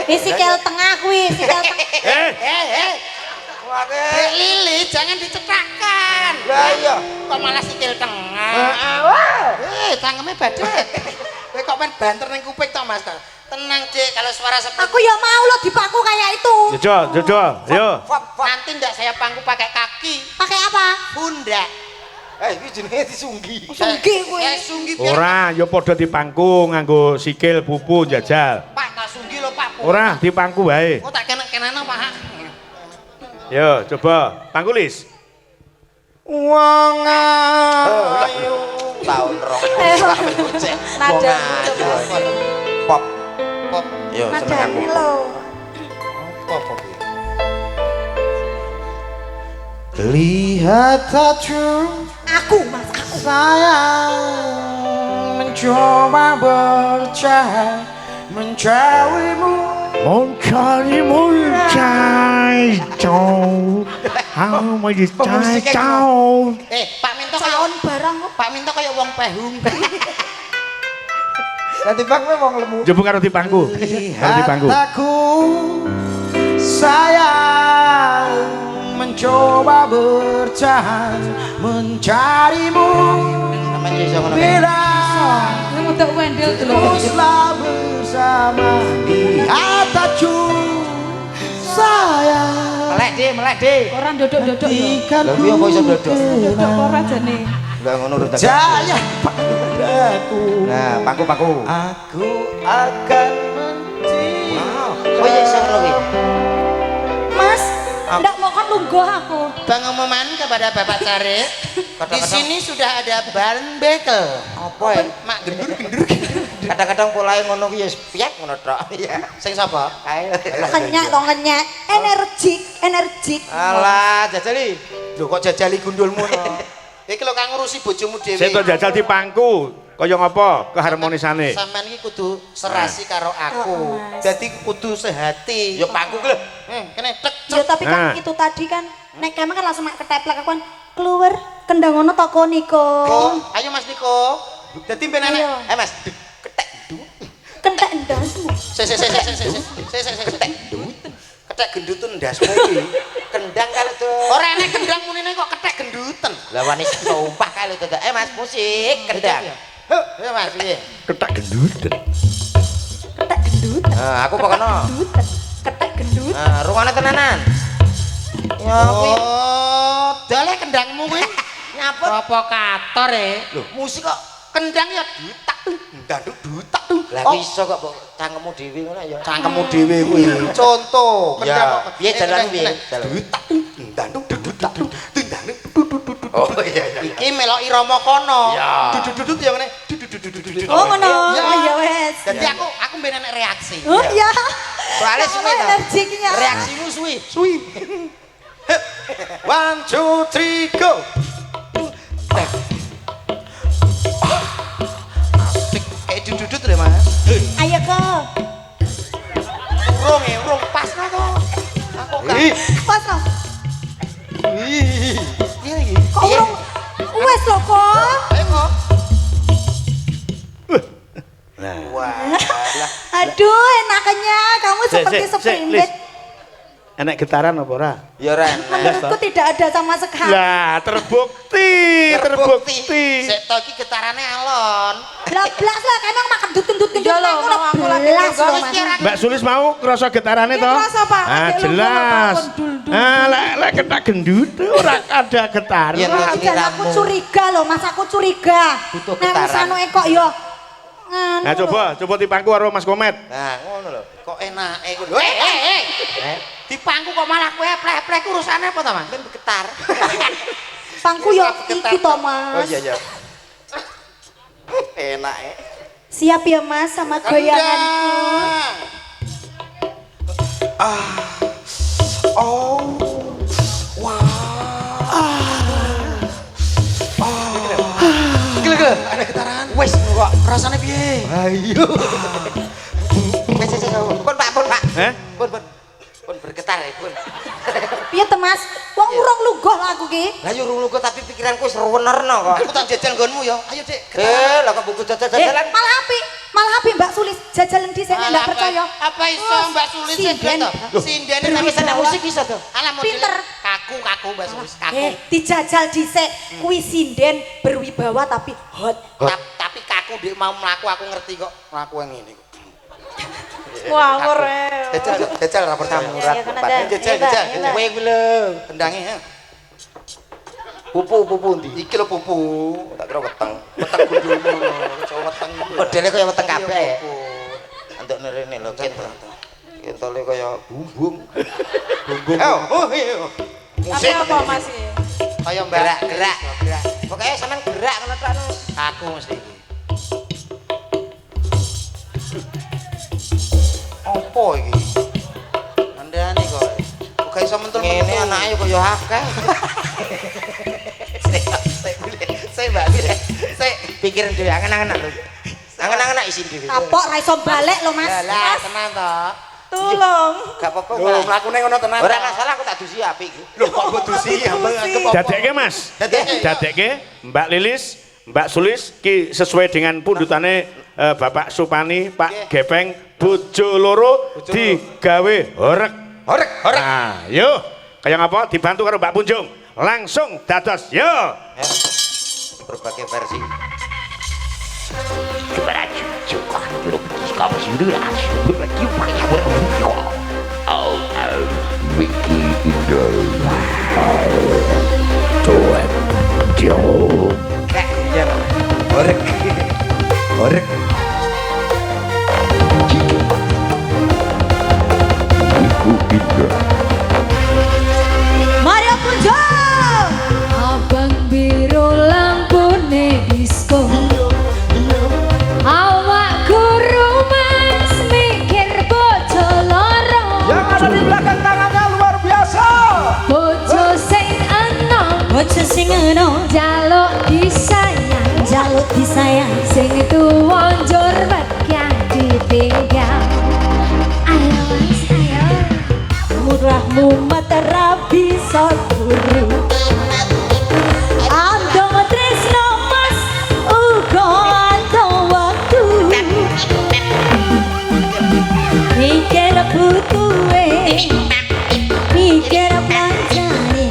sikil tengah kuwi, sikil tengah. Dek Lili jangan dicetakkan. lah iya Kok malah sikil tengah. Cangkeme badhe. Kowe kok men banter ning kuping to, Mas? Tenang, Dik, kalau suara seperti Aku ya mau lo dipaku kayak itu. Jojo, yo. nanti ndak saya pangku pakai kaki, Pakai apa? pundak. iki jenenge disunggi Sunggi kuwi. Ya sunggi biar Ora, yo padha dipangku nganggo sikil pupu njajal. Pak tak sunggi lho, Pak. Ora, dipangku wae. Kok tak kenek-kenana, Pak? Yo, coba pangkulis. Wong ayu. tahun rok Nada pop Pop. yo seneng aku Nadane lo. Pop. Lihat tattoo Aku Mas, aku. saya mencoba bercahaya mencarimu. Mencari jauh, mau dicari jauh. Pak Minto kayak Caon barang kok. Pak Minto kayak wong pehung. Nanti bang wong lemu. Jemput karo dipangku, karo dipangku. Aku saya mencoba bertahan mencarimu. Namanya iso ngono. Bila Yang untuk wendel dulu. teruslah bersama di atasku saya. Melek deh. Orang duduk-duduk yo. Ikan Lah piye kok iso dodok? Duduk ora jane. Lah ngono urut tak. Jaya padaku. Nah, paku. Aku akan mencintai. Oh iya iso ngono kuwi. Mas, ndak mau kan lungguh aku. Pengumuman kepada Bapak Cari, di sini sudah ada bahan bekel. Apa ya? Mak gendur. Kadang-kadang polahe ngono kuwi ya piyak ngono tok. Iya. Sing sapa? Kae. Kenyak dong kenyak. Energik. Alah, jajali. Lho kok jajali gundulmu no? Iki lho kang ngurusi bojomu dhewe. Saya jajal dipangku, kaya ngapa keharmonisane. Sampean iki kudu serasi karo aku. Oh, Mas. Dadi kudu sehati. Yo pangku ki lho. Kene tek Ya tapi kan Nah. itu tadi kan nek kemah kan langsung mak keteplek aku kan keluar kendang ngono toko Niko. Oh, ayo Mas Niko. Dadi ben Ayo. enek. Mas, ketek du. Kentek ndasmu. Ketek du. Ketek gendutun ndasmu iki. Kendang kali tuh. Ora enek kendang munine kok ketek genduten. Lah wani sumpah kali tuh. Mas musik kendang. Ya Mas, piye? Ketak gendut. Ketek gendut. Nah, aku pokoknya. Ketek gendut. Nah, rungane tenanan. Ya kuwi Oh, dale kendangmu kuwi. nyaput. Provokator Loh, musik kok. Kendang ya dutak tuh. Ndanduk dutak tuh. Lah Oh, iso kok mbok cangkemmu dhewe ngono ya. cangkemmu dhewe kuwi. Contoh, Ya, kendang kok. piye jalan piye? Jalan. Dutak tuh. Ndanduk dutak tuh. Ndanduk. Oh iya iya. Iki melok irama kono. Ya. Duduk-duduk ya ngene. Oh ngono. Ya. Oh ya wes. Jadi aku ben enek reaksi. Oh iya. Soalnya Ya suwi Allah, tau. energiknya. Reaksimu suwi. Suwi. 1 2 3 go. Asik kayak dudut lho Mas. Ayo ke. Urung pas lah kok. Aku kan. Pas no. Iya iki. Kok urung wes lho kok. Ayo kok. Wah. Aduh, enaknya kamu seperti seprindik. Enak getaran apa ora? Ya ora enak. Menurutku tidak ada sama sekali. Lah, terbukti. Sik to iki getarane alon. Lah blas lah, emang makan dutun Iya loh, mau aku lagi belas juga, loh Mas. Mas. Mbak Sulis mau kerasa getarannya Iya, toh? kerasa, Pak. Ah, Adek lu jelas. ngomong dul-dul. Ah, lek ketak gendut ora ada getaran. Iya, Wah, Mas. dan aku curiga loh, Mas aku curiga. Butuh Nek getaran. misano kok yo. Nganu Nah, coba dipangku karo Mas Komet. Nah, ngono lho. Kok enake ngono. Dipangku kok malah kowe plek-plek urusane apa to, Mas? Ben getar. pangku yo iki to, Mas. Oh iya iya. Enak Siap ya, Mas, sama goyanganku. Gila, ada getaran. Wes kok Rasane piye? ayo. Wes pun Pak. Eh? Pun bergetar ya, pun. Piye to, Mas? Wong urung lungguh lah aku ki. Lah yo rulu kok tapi pikiranku wis rewenerno kok. Aku tak jajal nggonmu ya. Ayo, Dik. Lah kok buku jajan-jajanan. Malah api Mbak Sulis jajalan di sini ndak percaya. Apa iso Mbak Sulis Sinden. to? Sinden tapi Bisa nek musik iso to. Alah model Pinter. kaku Mbak Sulis, kaku. Dijajal dhisik kuwi sinden berwibawa tapi hot. Tapi kaku Dik mau mlaku aku ngerti kok. Mlaku yang ngene kok. Wah, keren. Jajal rapor Ya, kan ada. Jajal. Kowe kuwi lho. Tendange ya. Pupu ndi? Iki lho pupu. Tak kira weteng. Weteng gundulmu. Cowok weteng. Modele kaya weteng kabeh. Iya, pupu. Antuk nerene lho kentol. Kentole kaya bumbung. Oh, iya. Tapi apa Mas iki? Kaya Mbak. Gerak. Pokoknya sampean gerak ngono tok. Kaku mesti iki. Apa iki? Andani kok. gak iso mentul-mentul. Ngene anake kaya akeh. Saya Mbak Lire. Saya Pikirin dhewe angen-angen lho. Angen-angen isin dhewe. Kapok ra iso balik lho Mas. lah tenan to. Tolong. Gak apa-apa. Lho mlakune ngono tenan. Ora masalah aku tak dusi apik iki. Lho kok kudu sih apa? Dadekke Mas. Dadekke Mbak Lilis, Mbak Sulis ki sesuai dengan pundutane Bapak Supani, Pak Gepeng, bojo loro digawe horeg. Horeg. Nah, yo kaya ngapa dibantu karo Mbak Punjung. Langsung dados yo. Berbagai versi. Horeg. Horeg. Mario Punjung. Abang biru lampune disco. Awakku rumas mikir bojo loro. Yang ada di belakang tangannya luar biasa. Bojo sing enom, Bojo sing enom, jaluk disayang, jaluk disayang. sing tuwa njur mekyang ditinggal. Ayo Mas, ayo. Murahmu mata rabi saturu. Andong tresno Mas, uga andong waktu. Mikir butuhe, mikir pancane.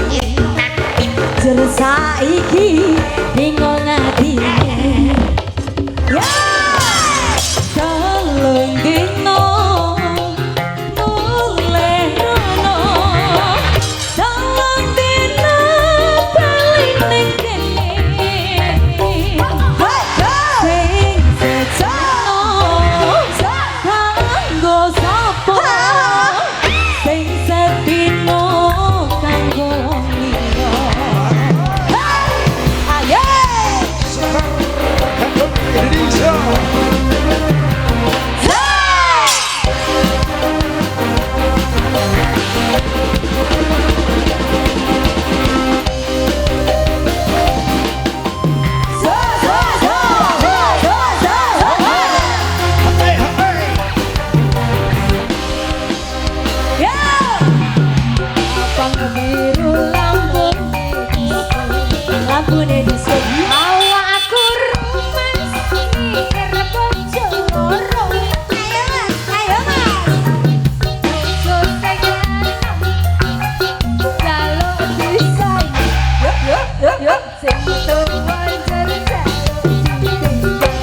Jur saiki bingung atine. Ya, telung dino nulerono, telung dino bali ning kene. Sing sejono, kanggo sapa? Sing sedino kanggo liya. Ayo! Indonesia. Abang biru lampune disco. Awakku rumas mikir bojo loro. Ayo Mas, ayo Mas. Bojo sing enom, jaluk disayang. Yuk, sing tuwa njur jaluk ditinggal.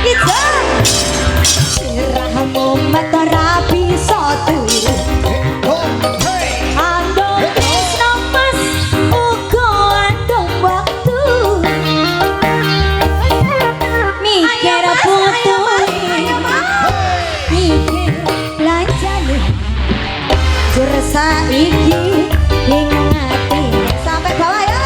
Kita sirahmu mata rapi saturu. Andong tresno Mas, uga andong waktu. Mikir butuhe, mikir belanjane. Jur saiki bingung ati. Sampai bawah ya.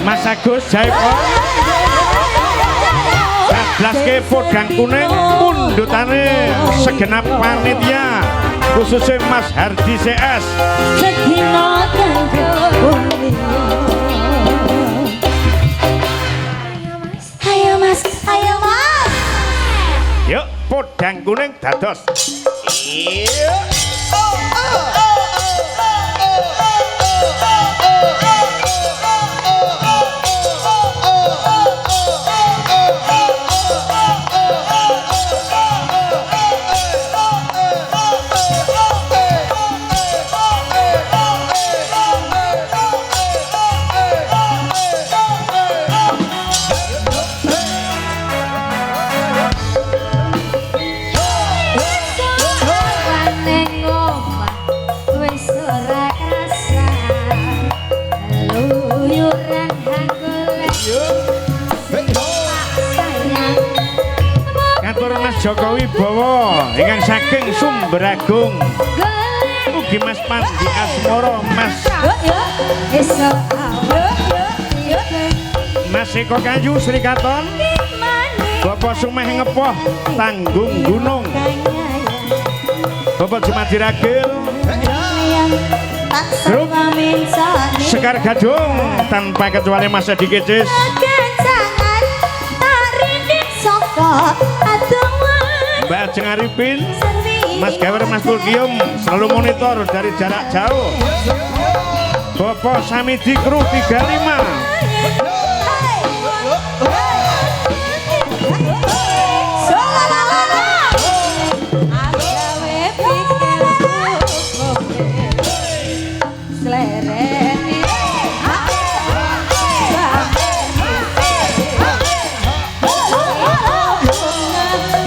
Mas Agus Jaipro Blaske podang kuning pundutane segenap panitia khususnya Mas Hardi CS. Sedina kanggo Ayo Mas, ayo Mas. Yuk podang kuning dados. Neng omah wis ora krasa luyuran golek sayang Ngatur Mas Joko Wibowo ingkang saking Sumberagung. golek Mugi Mas Pandi Asmoro, Mas Mas Eko Kayu Sri Katon, Bapak Sumeh Ngepoh Tanggung Gunung, Bapak Jumadi Ragil, Grup Sekar Gadung tanpa kecuali Mas Edi Kecis, Mbak Ajeng Arifin, Mas Gawer, Mas Tulkium selalu monitor dari jarak jauh. Bapak Samidi Kru 35.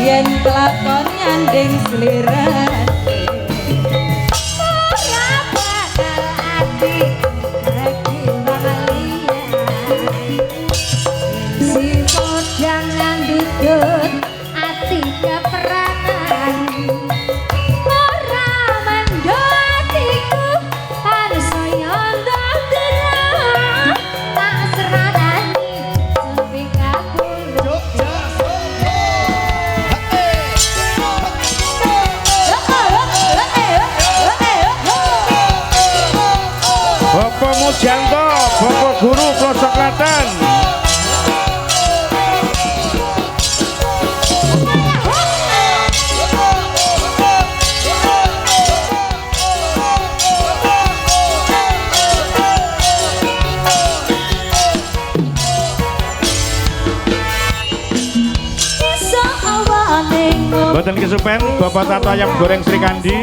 Yen kelakon nyanding slirat Ora bakal ati regi balian Si jangan dudut ati keperangan Ora mendatiku harus saya ndang tak seradani sampai kabul Bapak Mujanto, Bapak Guru Pelosok Klaten. Boten kesupen Bapak Tato Ayam Goreng Sri Kandi.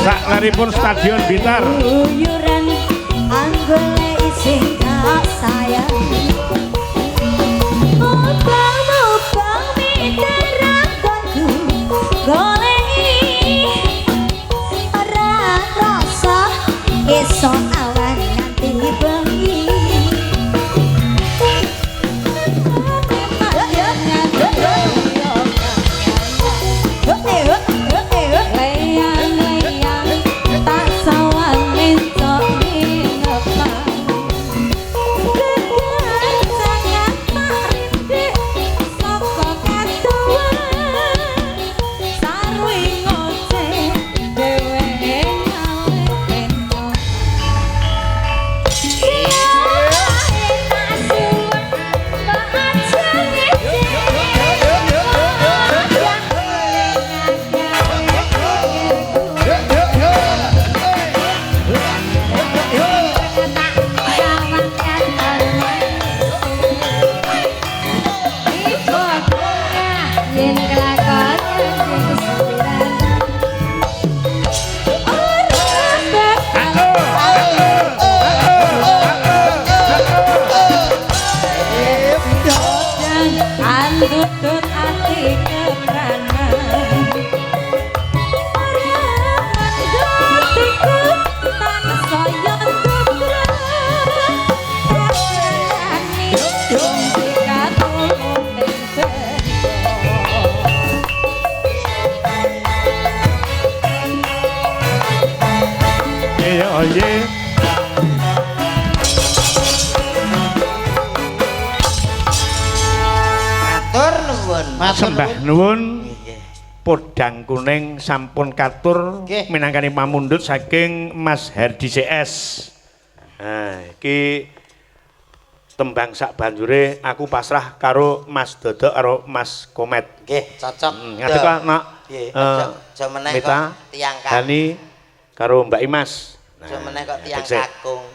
Sak laripun Stadion Blitar. Uyuran anggone ising tak sayang Mubang-mubang miterakku goleki Ora rasa esok awan nganti bengi Layang-layang tak sawan entok minepang Kegancangan marindik saka katuan Sarwi ngoceh dheweke ngawet entok Yen kelakon nyanding slirat Andutut ati kepranan Ora mandatiku tan saya putra Rasani jumpi katulung ning Iya, iya. Matur nuwun. Sembah nuwun. Podang kuning sampun katur Nggih. minangkani pamundhut saking Mas Herdi CS. Nah, iki tembang sak banjure aku pasrah karo Mas Dodok karo Mas Komet. Nggih, cocok. Ngadeg kok nak Nggih, aja meneh Mita, kok tiyang Hani karo Mbak Imas. aja meneh kok tiyang dek sik. kakung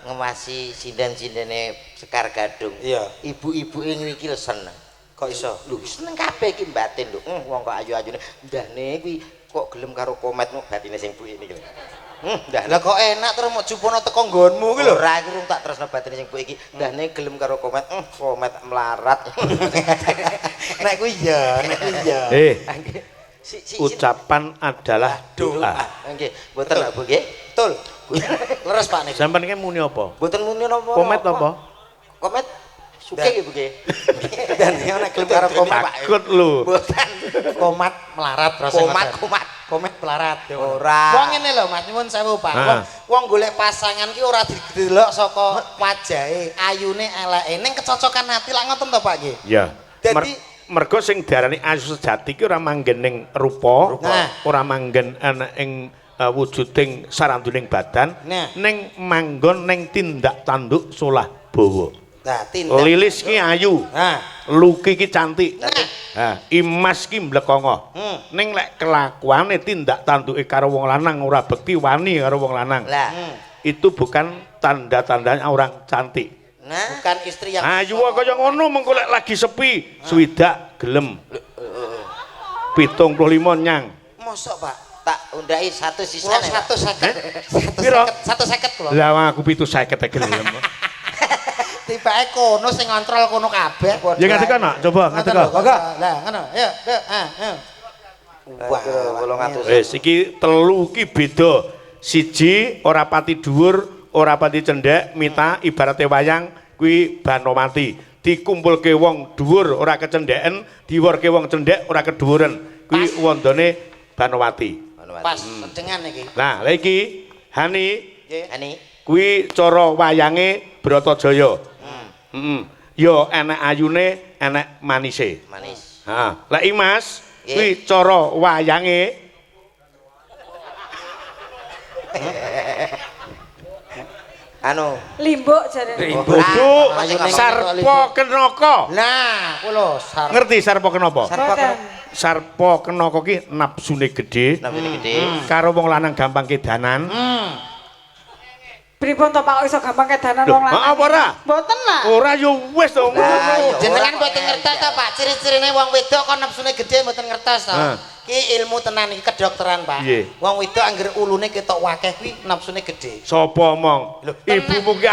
ngemasi sinden-sindene Sekar Gadung. Iya. Ibu-ibuke ngriki lho seneng. Kok iso? Lho seneng kabeh iki batin lho. Wong kok ayu-ayune ndahne kuwi kok gelem karo Kometmu batine sing buke niki lho. Ndah Lah kok enak terus mau jupono teko nggonmu ki lho. ora iki rung tak tresno batine sing buke iki. Ndahne gelem karo Komet. Komet melarat. Nek kuwi ya, nek kuwi ya. Ucapan adalah doa. Nggih, mboten Pak Bu nggih. Betul. Leres Pak niku. Sampeyan iki muni apa? Mboten muni napa. Komet apa? Komet suke nggih Bu nggih. Dan dia nek gelem karo komat. Takut lu. Mboten. Komat melarat rasane. Komat. komen pelarat ya. Ora. Wong ngene lho Mas, nyuwun sewu Pak. Wong golek pasangan ki ora didelok saka wajahe, ayune, eleke. Ning kecocokan ati lak ngoten to Pak nggih. Ya. Dadi Mergo sing diarani ayu sejati ki ora manggen ning rupa, ora manggen ana ing wujuding saranduning badan, ning manggon ning tindak tanduk solah bawa. Nah, tindak. Lilis ki ayu. Luki ki cantik. Imas ki mlekongo. Ning lek kelakuane tindak tanduke karo wong lanang ora bekti wani karo wong lanang. Itu bukan tanda-tandanya orang cantik. Bukan istri yang ayu kaya ngono mengko lek lagi sepi, swidak gelem. 75 nyang. Mosok Pak? Tak undai satu sisa. 150. Piro? 150 kula. Lah aku 750 gelem. Tibake kono sing ngontrol kono kabeh. Ya ngadeg ana, coba ngadeg. Lah ngono. Ayo, ayo. Wah, wis iki telu ki beda. Siji ora pati dhuwur, ora pati cendhek, mita ibarate wayang kuwi Banomati. Dikumpulke wong dhuwur ora kecendheken, diworke wong cendhek ora kedhuwuren. Kuwi wondone Banomati. Pas sedengan iki. Nah, lha iki Hani. Hani. Kuwi cara wayange Bratajaya. Yo enek ayune, enek manise. Manis. Ha, lek Imas kuwi cara wayange Anu Limbuk jare. Limbuk. Sarpa Kenaka. Nah, kulo ngerti sarpa kenapa? Boten. Sarpa Kenaka ki napsune gedhe. Napsune gedhe. Karo wong lanang gampang kedanan. Pripun to Pak iso gampang kedanan wong lanang? Apa ora? Mboten lah. Ora yo wis to ngono. Jenengan mboten ngertos ta Pak, ciri-cirine wong wedok kok napsune gedhe mboten ngertos to. Ki ilmu tenan iki kedokteran Pak. Wong wedok anggere ulune ketok wakeh kuwi napsune gedhe. Sapa omong? Ibumu ki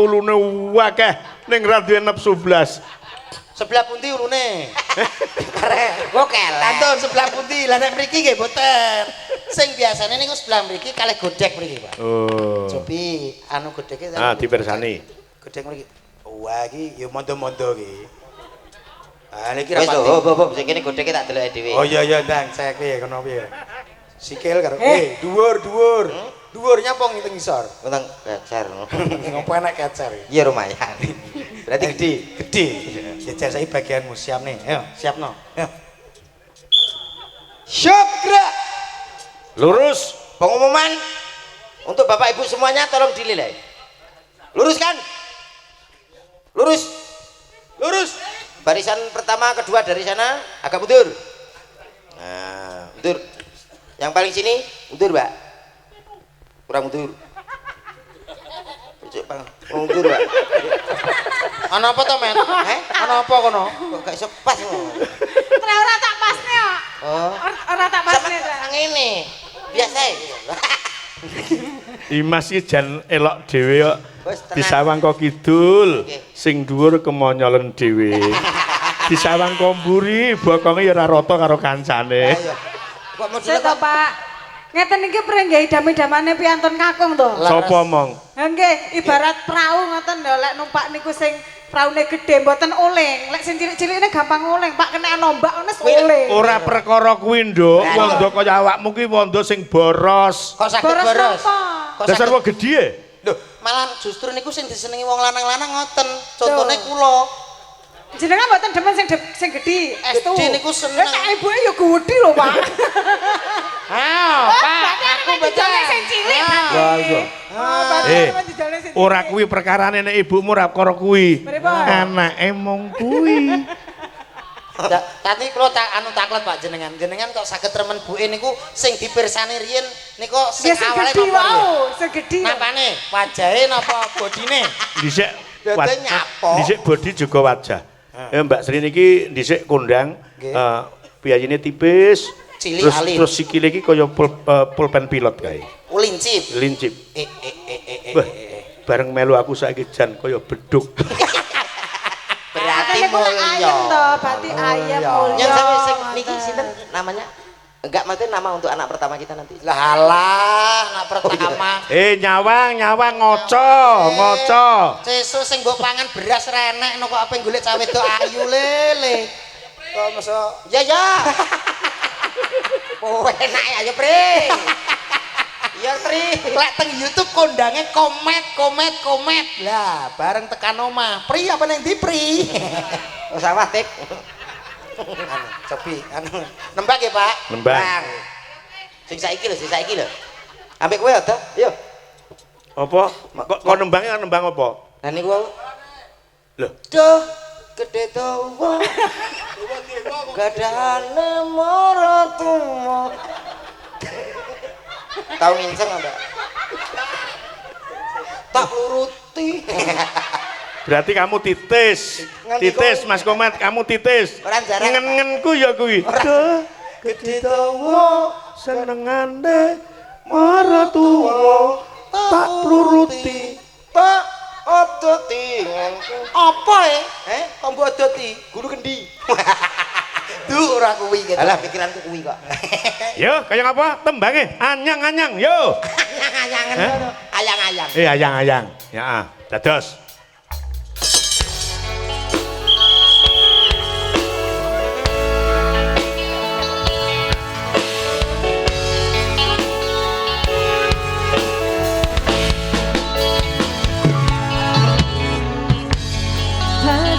ulune wakeh ning ra duwe nafsu blas. Sebelah pundi ulune? Karek kok kelek. Tantun sebelah pundi? Lah nek mriki nggih mboten. Sing biasane niku sebelah mriki kalih godhek mriki, Pak. Oh. Cobi anu godheke dipersani. Godhek mriki. Wah iki ya mondo-mondo iki. Ah niki ra Wis pati. to, Bob, sing kene godheke tak deloke dhewe. Oh iya ndang cek piye kono piye. Sikil karo dhuwur. Dhuwur nyapa ngitung isor. Utang kecer. Ngopo enak kecer. Iya lumayan. Berarti Gede. Jejer saiki bagian museum nih. Ayo, siapno. Ayo. Siap gerak. Lurus. Pengumuman untuk Bapak Ibu semuanya tolong dinilai. Luruskan. Lurus. Barisan pertama, kedua dari sana agak mundur. Nah, mundur. Yang paling sini mundur, Mbak. Kurang mundur. Mundur, Mbak. Ana apa to, Men? Ana apa kono? Kok gak iso pas ngono. Ora tak pasne kok. Oh. Ora tak pasne. Sama ngene. Biasa ya. Imas iki jan elok dhewe kok. Wis tenang. Disawang kok kidul, Nggih. sing dhuwur kemonyolen dhewe. Disawang kok mburi, bokonge ya ora rata karo kancane. Ayo. Kok modele Sik to, Pak. Ngeten iki prengge idam-idamane piantun kakung to. Sapa mong? Ha nggih, ibarat prau ngoten lho, lek numpak niku sing praune gedhe mboten oleng. Lek sing cilik-cilikne gampang oleng, Pak kena nombak ngono oleng. Ora perkara kuwi, Nduk. Wondo kaya awakmu ki wondo sing boros. Kok saged boros? Kok Dasar saged wong gedhe. Lho, malah justru niku sing disenengi wong lanang-lanang ngoten. Contone kula. Jenengan mboten demen sing gedhe, estu. Gedhe niku seneng. Lah ibuke ya gedhe lho, Pak. Pak, aku betul sing cilik. Iya. Ora kuwi perkarane nek ibumu ora perkara kuwi. Anake mung kuwi. Tadi kula taklet Pak jenengan. Jenengan kok saged remen buke niku sing dipirsani riyen niku sing awale napa? Sing gedhe. Napane? Wajahe napa bodine? Dhisik Dadi nyapo. dhisik bodi juga wajah. Mbak Sri niki dhisik kondang piyayine tipis. Cilik alit. Terus sikile iki kaya pulpen pilot kae. Lincip. Lincip. Bareng melu aku saiki jan kaya beduk. berarti Ayam to, berarti ayam mulya. Yang sampai sing niki sinten namanya? Enggak, maksudnya nama untuk anak pertama kita nanti. Lah alah, anak pertama. Nyawang ngoco. Sesuk sing mbok pangan beras renek kok apa golek cah wedok ayu lele. Kok masa Ya. Oh, enak ya, ayo, Pri. Iya, Pri. Lek teng YouTube kondange komet. Lah, bareng tekan omah. Pri apa neng di Pri? Oh, sawah, Tik. Cobi, nembak ya, Pak. Nembak. Sing saiki lho. Ambek kowe ada? Yo. Apa? Kok nembangnya nembang apa? Lah niku Loh, Duh, gede dawa. Gadane maratumo. Tahu nginceng apa? Tak luruti. berarti kamu titis. Titis Mas Komat, kamu titis. Ora jarak. Ngen-ngenku ya kuwi. Duh, gede dawa senengane maratuwa tak nuruti. Tak odoti. Apa kok mbok doti? Guru kendi. Duh, ora kuwi gitu. Alah pikiranku kuwi kok. Yo, kaya apa? Tembange anyang-anyang, yo. Ayang-ayangan ngono. Ayang-ayang. Ayang-ayang. Ya, dados.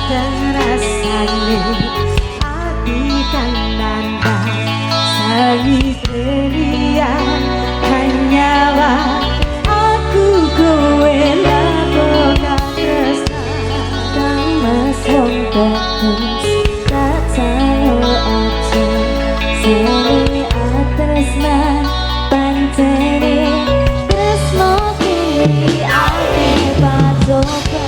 Rasane ati kan nanda sawi berian hanyawa aku kowe laboga tresna kang mesong terus tak sayo aja sene atresna pancene tresno kiri ate pacoba.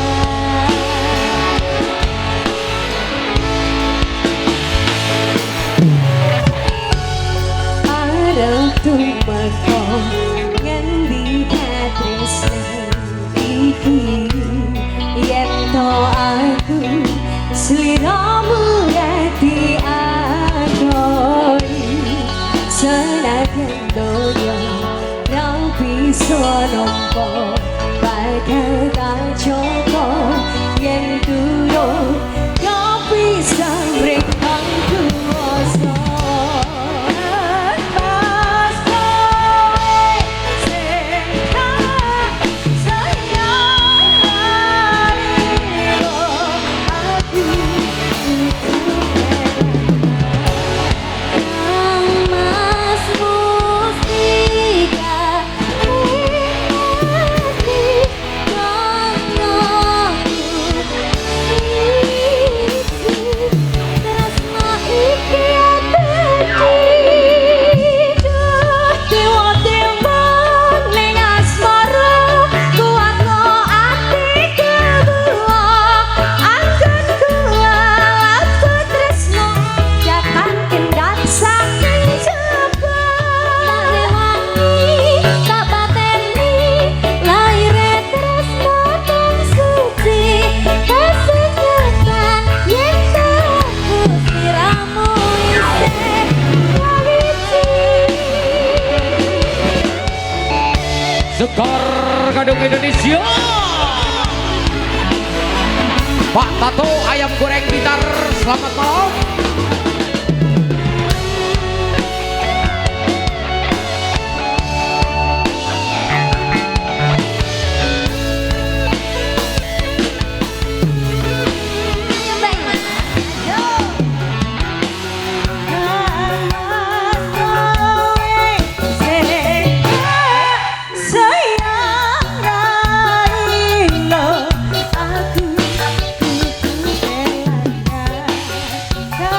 Tumeko ngendi tresna iki yen to aku sliramu dadi adoi senajan doyo ra bisa nampa bakal kacoko yen durung gak bisa rekang kuasa. Sekar Gadung Indonesia. Pak Tato ayam goreng Blitar, selamat malam. Aku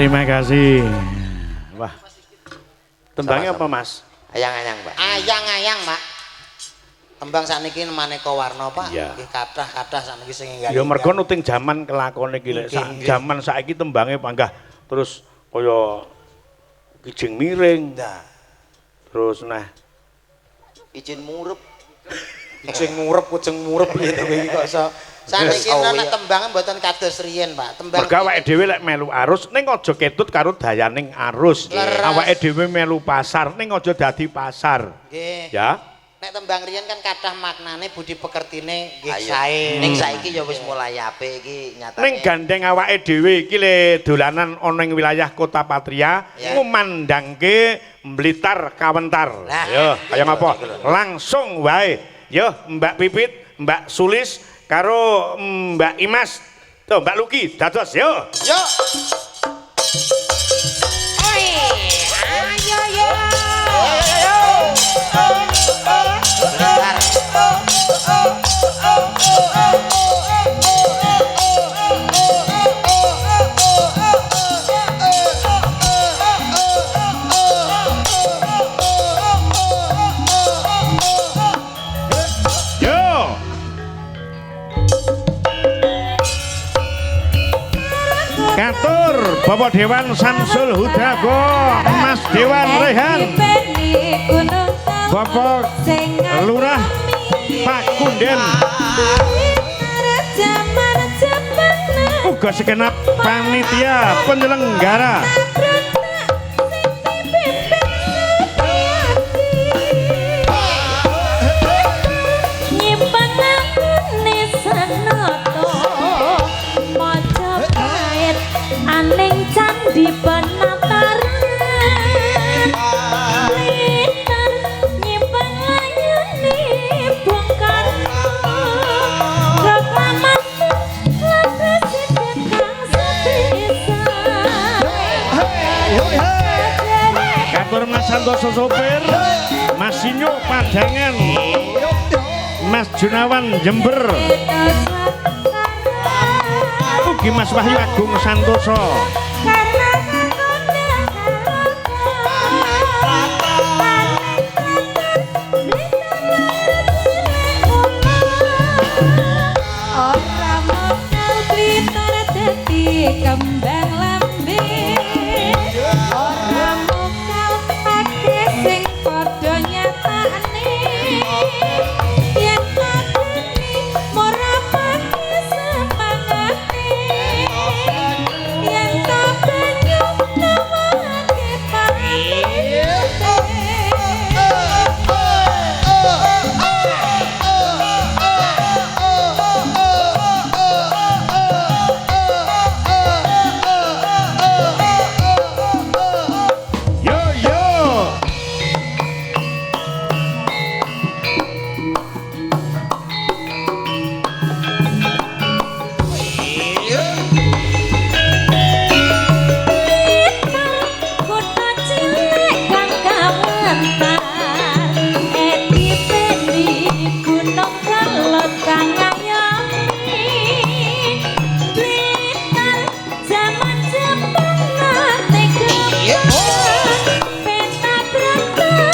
Terima kasih. Wah. Tembangnya apa, Mas? Ayang-ayang, Pak. Ayang-ayang, Pak. Tembang sakniki maneka warna, Pak. Iya. Nggih kathah sakniki sing enggal. Ya mergo nuting jaman kelakone iki lek jaman saiki tembange panggah terus kaya kijing miring. Nah, Terus nah Izin murup. kucing murep gitu iki kok iso. Sakniki nek tembange mboten kados riyen, Pak. Tembang mergo awake dhewe lek melu arus ning aja ketut karo dayaning arus. Leres. Awake dhewe melu pasar ning aja dadi pasar. nggih. Ya. Nek tembang riyen kan kathah maknane budi pekertine nggih Ayo. sae. Ning saiki ya wis mulai apik iki nyatane. Ning gandeng awake dhewe iki le dolanan ana ing wilayah Kota Patria Ya. ngumandangke Blitar Kawentar. Nah, Yo, kaya gitu, ngapa? gitu. Langsung wae. Yo, Mbak Pipit, Mbak Sulis karo Mbak Imas. Tuh, Mbak Luki dados yo. Yo. Yo. Katur Bapak Dewan Samsul Hudago, Mas Dewan Rehan, Bapak Lurah Pak Kunden, uga segenap panitia penyelenggara. Aning candi penataran Litan nyimpen layani bongkar proklamasi lan presiden kang sepisan Katur Mas Santoso sopir, Mas Sinyo Padangan, Mas Junawan Jember, ugi Mas Wahyu Agung Santoso. Ora modal Blitar dadi kembang lambe ora modal akeh sing padha nyatakne yen kadeni ora pati semangate yen kabanyu nawake Yo yo. kota cilik kang kawentar eti pendi gunung kelot kang ngayomi Blitar zaman Jepang nate kembang peta berantang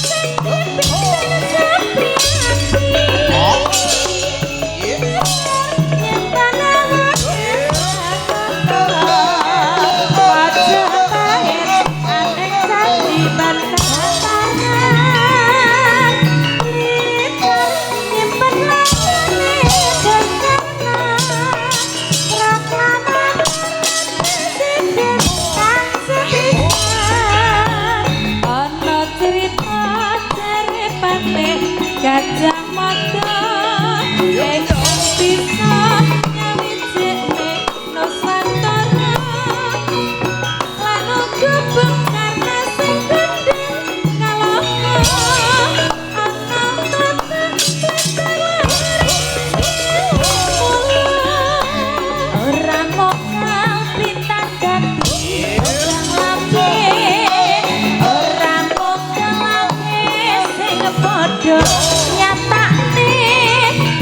sing dipimpin Gajah Mada ingkang bisa nyawijine Nusantara lan uga Bung Karno sing gendeng kalapa ana ora mokal Blitar dadi kembang lambe ora mokal sing padha nyatakne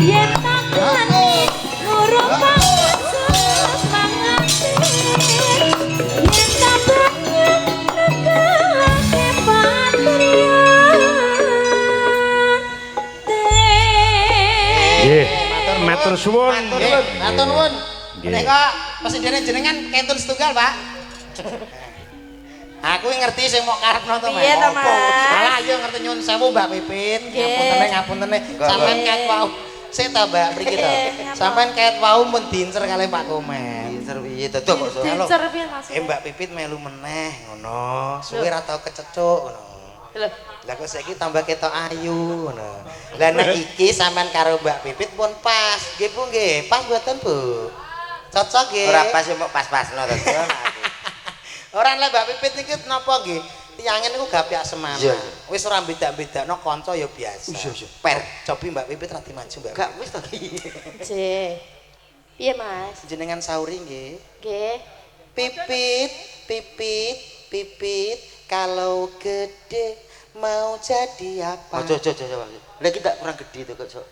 yen takani nurung pangsus mangati yen matur suwun. Matur nuwun. Menika pesidene jenengan kentun setunggal, Pak. Aku ngerti sing mau karepno to, Mas. Piye to, Mas? Malah yo ngerti nyuwun sewu, Mbak Pipit. Ngapuntene. Sampeyan kaet wau. Sik ta, Mbak, mriki to. Sampeyan kaet wau mun dincer kalih Pak Komen. Dincer piye to kok soal. Dincer piye Mas? Mbak Pipit melu meneh ngono. Suwe ra tau kececuk ngono. Lho, Lah kok saiki tambah ketok ayu ngono. Lah nek iki sampean karo Mbak Pipit pun pas. Nggih Bu nggih, pas mboten Bu? Cocok nggih. Ora pas yo pas-pasno to. Ora lek Mbak Pipit niki napa nggih? Tiyangen niku gapyak semana. Iya. Wis ora beda-bedakno kanca ya biasa. Iya. Per, cobi Mbak Pipit ra dimanju Mbak. Gak wis to. J. Piye Mas? Jenengan sauri nggih. Nggih. Pipit, Pipit, Pipit, kalau gede mau jadi apa? Ojo. Lah kita kurang gede to kok, Sok.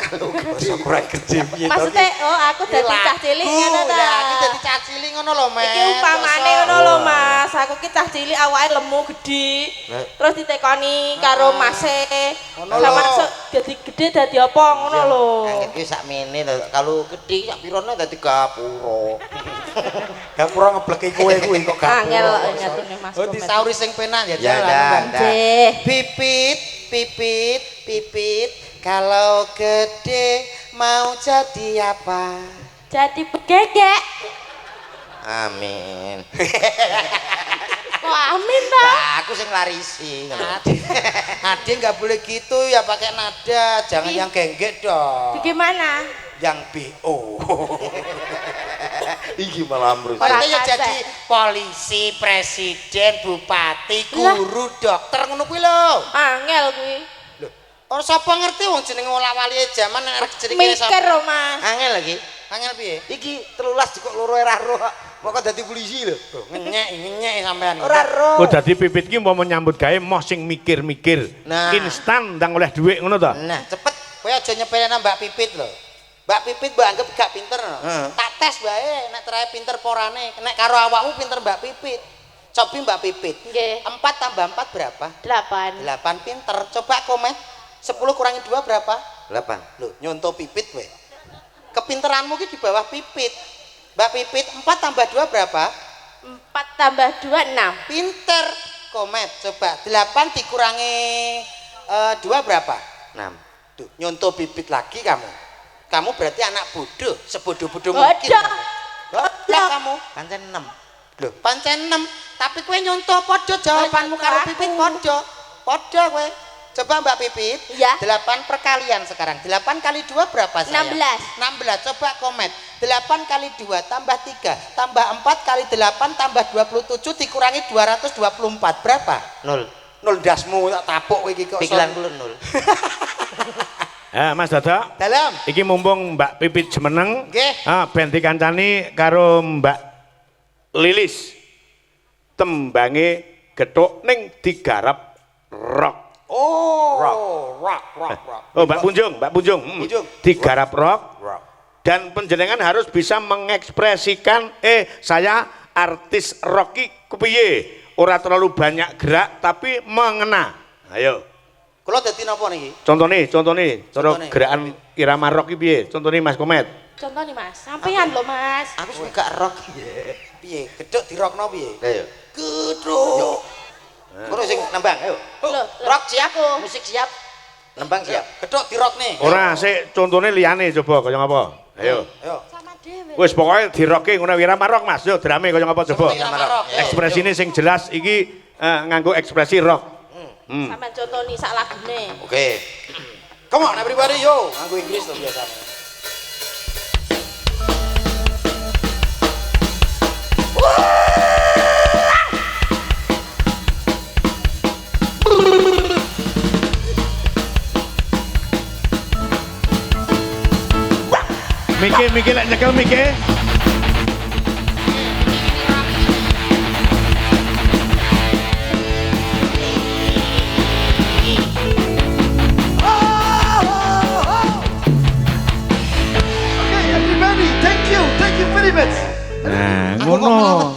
Kalau kurang gede piye to? Maksudnya aku dadi cah cilik ngono ta. Lah iki dadi cah cilik ngono lho, Mas. Iki umpamane ngono lho Mas, aku ki cah cilik awake lemu gedhi. Terus ditekoni karo Mase. Sampeyan sok dadi gedhe dadi apa ngono lho. Angget ki sakmene to. Kalau gede sak pirone dadi gapura. Gapura ngebleki kowe kuwi kok Angel nyatune Mas. Oh disauri sing penak ya. Ya, jalan, Mbak. Nggih. Pipit, Pipit, Pipit, kalau gede mau jadi apa? Jadi begegek. Amin. Kok amin ta? Lah aku sing larisi. Ade nggak boleh gitu ya pakai nada, jangan yang genggek dong. Bagaimana? Yang BO. Iki malah amrus. Maksudnya ya Orang jadi polisi, presiden, bupati, guru, dokter ngono kuwi lho. Angel kuwi. Lho, ora sapa ngerti wong jenenge wali jaman nek arek jenenge Mikir lho Mas. Angel lagi. Angel piye? Iki 13 kok loro ora roh. Moko dadi polisi lho. Ngenyek sampean. Ora roh. Oh dadi Pipit ki mau menyambut gawe moh sing mikir-mikir. Nah. Instan ndang oleh dhuwit ngono to. Nah, Cepet, kowe aja nyepelena Mbak Pipit lho. Mbak Pipit mbok anggap gak pinter. Tak tes bae nek terae pinter porane. Nek karo awakmu pinter Mbak Pipit. Cobi Mbak Pipit. Nggih. 4 tambah 4 berapa? 8. 8 pinter. Coba komen. 10 kurangi 2 berapa? 8. Loh, nyontoh Pipit kowe. Kepinteranmu ki di bawah Pipit. Mbak Pipit 4 tambah 2 berapa? 4 tambah 2 6. Pinter. Komet. Coba 8 dikurangi 2 berapa? 6. Tuh, nyontoh Pipit lagi kamu. Kamu berarti anak bodoh, sebodoh-bodoh Bodoh. mungkin. Bodoh kamu. Pancen 6. Loh, pancen 6. Tapi kowe nyontoh podo jawabanmu karo Pipit podo. Podo kowe. Coba Mbak Pipit. Iya. 8 perkalian sekarang. 8 kali 2 berapa sayang? 16. 16. Coba komen. 8 kali 2 tambah 3 tambah 4 kali 8 tambah 27 dikurangi 224 berapa? 0. 0 dasmu tak tapuk kowe iki kok. Pikiran kula 0. Mas Dadak. Dalam. Iki mumpung Mbak Pipit jemeneng. Nggih. Ben dikancani karo Mbak Lilis. Tembange gethuk ning digarap rock. Oh, Rock. rock. Oh, Mbak Punjung. Punjung. Digarap rock. Rock. Dan penjenengan harus bisa mengekspresikan saya artis rock iki kepiye? Ora terlalu banyak gerak tapi mengena. Ayo. Kula dadi napa niki? Contohnya, cara Contohnya. gerakan irama rock iki piye? Contohnya Mas Komet. Contoh nih Mas, sampean lho Mas. Aku suka rock. Piye? Gedhok dirokno piye? Ayo. Gedhok. Kono sing nembang, ayo. Loh, Rock siap, musik siap. Nembang siap. Gedhok dirokne. Ora, sik contohnya liyane coba kaya ngapa? Ayo. Ayo. sama dhewe. Wis pokoke dirokke ngono irama rock Mas. Yo drame kaya ngapa coba. Irama rock. Ekspresine sing jelas iki nganggo ekspresi rock. Sampeyan contoh nih sak lagune. Oke. Come on everybody yo. Nganggo Inggris to biasane. Mike lek nyekel Mike. Nah, ngono.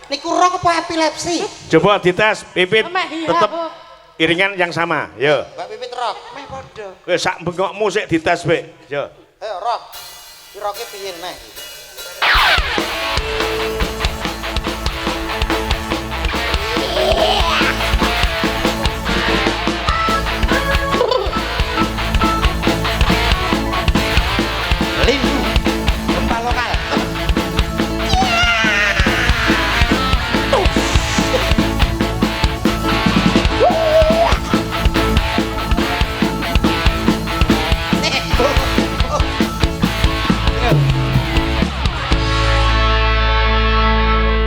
Niku rock apa epilepsi? Coba dites Pipit Meh, iya, tetep Bu. iringan yang sama. Yo. Mbak Pipit rock. Meh padha. Wis sak bengokmu sik dites, Pik. Yo. Ayo rock. Ki roke piye neh? Lindu gempa lokal.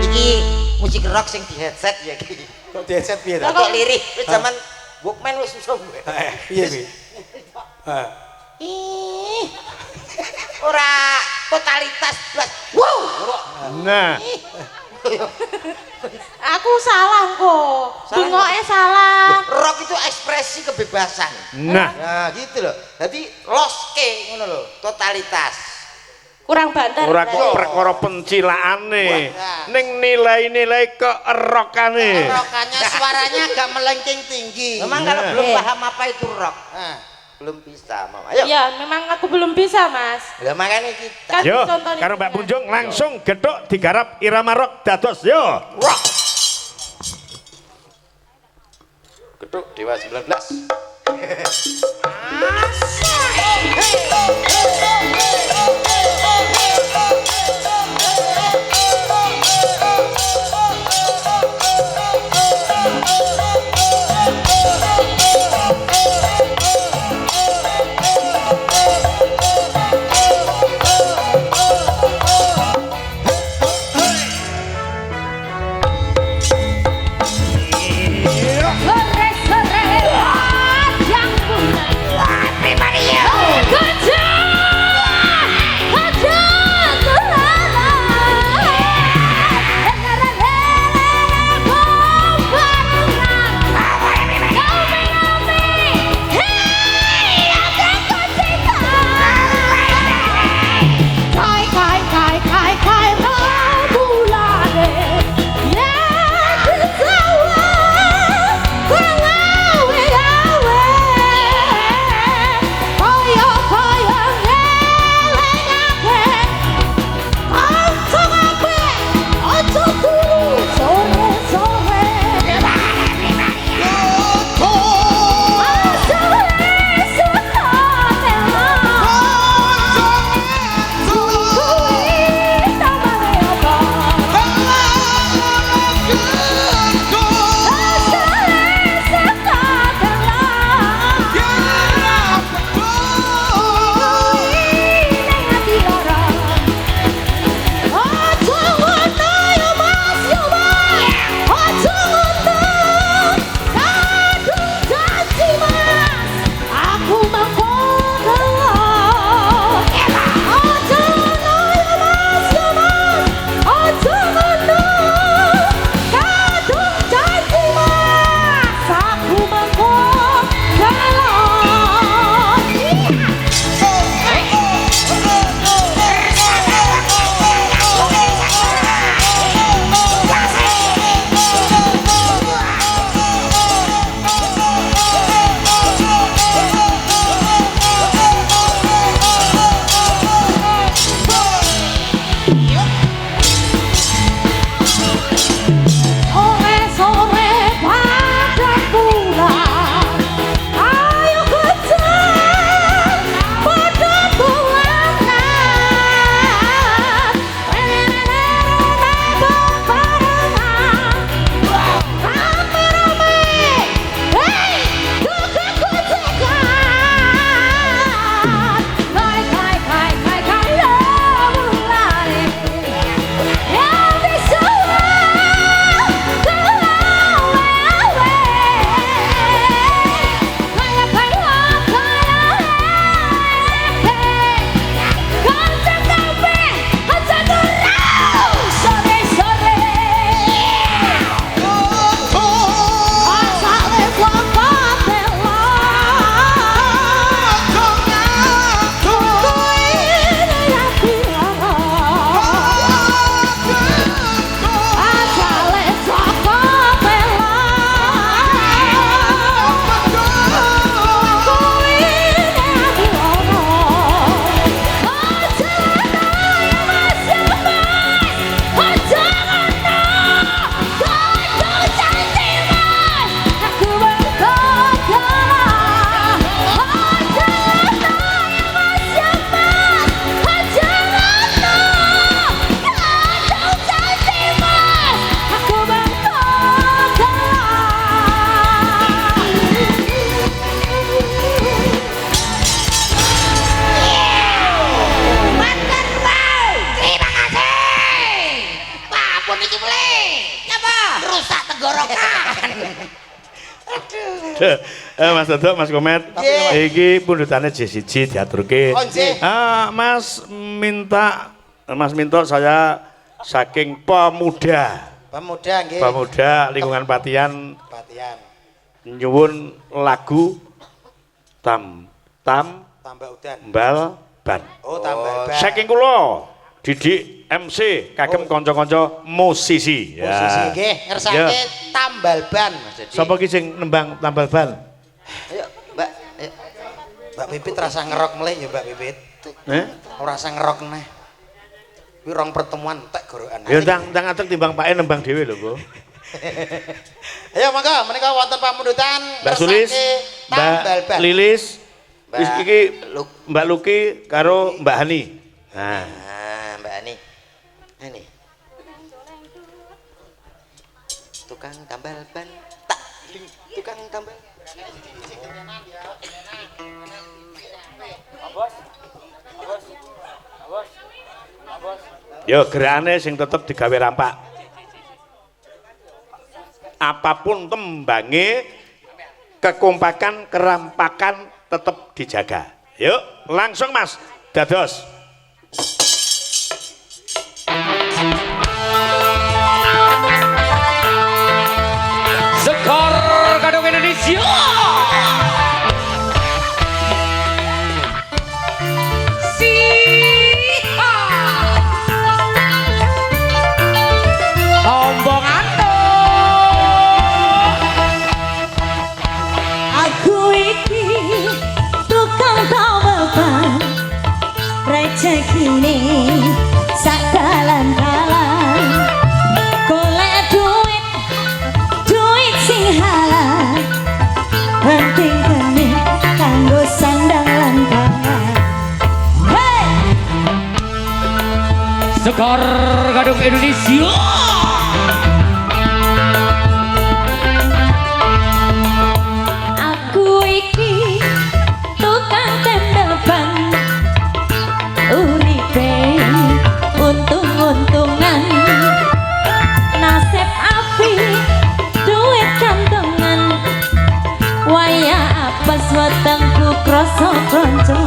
Iki musik rock sing di headset ya iki. Kok di headset piye ta? Kok lirih wis zaman Walkman wis iso gue. Piye piye? Ih. Ora totalitas blas. Wow. Nah, Aku salah kok. Bengoke salah. Rock itu ekspresi kebebasan. nah, Nah, gitu loh. Jadi loske ngono lho, totalitas. Kurang banter. ora kok perkara pencilaane. Ning nilai-nilai keerokane. Rokannya suaranya agak melengking tinggi. Memang kalau belum paham apa itu rock, belum bisa, Mama. Ayo. Iya, memang aku belum bisa, Mas. Lah makanya kita Kan Yo, contohnya karo Mbak gimana? Punjung langsung gethuk digarap irama rock dados yo. rock. Geduk Dewa 19. Ku Mas Dodo, Mas Komet. Nggih. Iki pundutane J1 diaturke. Oh, nggih. Mas minta saya saking pemuda. Pemuda nggih. Pemuda lingkungan Patian Patian. nyuwun lagu Tambah udan. Mbal Ban. Oh, tambah ban. Saking kula Didik MC kagem kanca-kanca musisi. Posisi nggih, ngersake Ya. tambal ban Mas Dedi. Sapa ki sing nembang tambal ban? Ayo, Mbak. Ayo. Mbak Pipit rasa ngerok meleh ya Mbak Pipit. Ora rasa ngerok neh. Kuwi rong pertemuan entek gorokan. Ya ndang atek timbang Pak nembang dhewe lho, Bu. Ayo monggo menika wonten pamundutan Mbak Sulis, tambal ban. Mbak Lilis, wis Mbak iki Mbak Luki karo Mbak Hani. Nah, Mbak Ani. Ini. Tukang tambal ban. Tak. Tukang tambal. yo gerane sing tetep digawe rampak. Apapun tembange, kekompakan, kerampakan tetep dijaga. Yuk, langsung Mas, dados. Sekor Gadung Indonesia. Tombong Aku iki tukang tambal ban, rezekine sak dalan-dalan, golek duit sing halal, penting kene kanggo sandang lan pangan. Hey! Sekor Gadung Indonesia. Aku iki tukang tendel ban, uripe untung-untungan, nasib api duit kantongan, waya apes wetengku krasa kanca.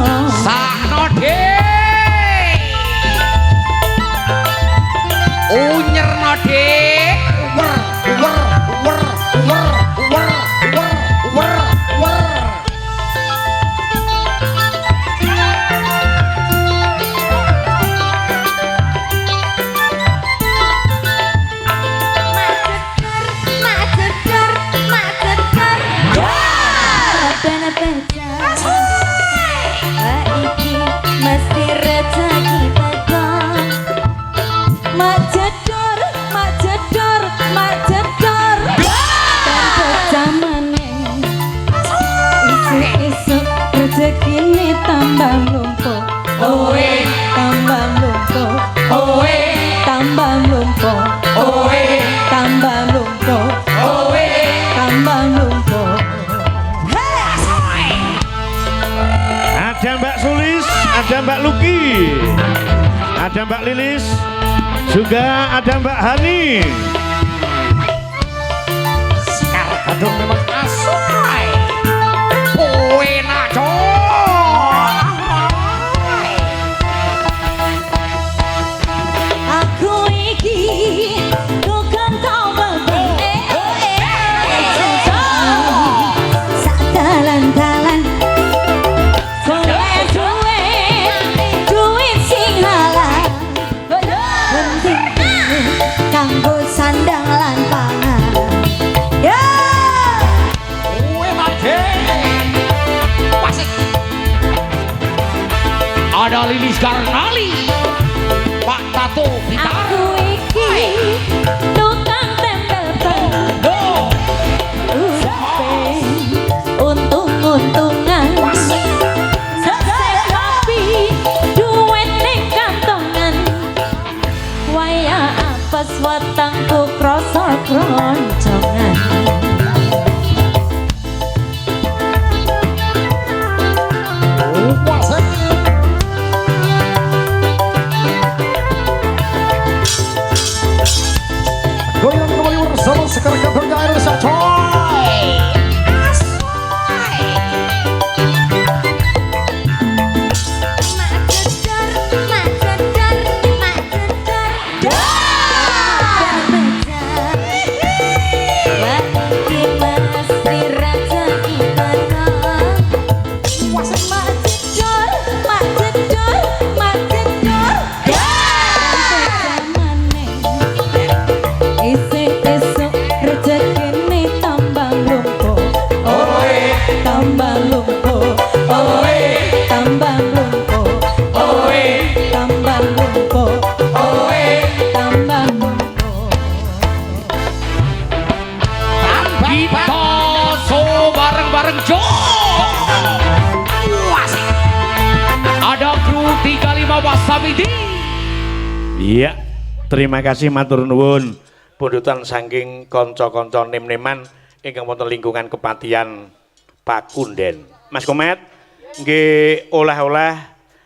Sakno de. Unyerno de. Mesti rezeki teko. Mak jedor, mak jedor, mak jedor. Tanpa zamane, isuk-isuk rezekine tambah lumpuh. Oe, tambah lumpuh. Oe, tambah lumpuh. Oe, tambah lumpuh. Oe, tambah lumpuh. Ada Mbak Sulis, ada Mbak Luki, ada Mbak Lilis, juga ada Mbak Hani. Sekar Gadung memang asoy. Kowe naco. Aku iki tukang tambal ban, sak dalan-dalan, golek duit sing halal, penting kanggo sandang lan pangan. Ya, Kowe mate. Wasik. Ada Lilis Garnali. Pak Tato Pitar. aku iki tukang tempel ban, uripe untung-untungan, sesek kopi duit ning kantongan, waya apes wetengku krasa kroncongan. bareng Jo. Asik. Ada kru 35 Wasabidi. Iya, terima kasih matur nuwun pundutan saking kanca-kanca nem-neman ingkang wonten lingkungan kepatihan Pakunden. Mas Komet, nggih oleh-oleh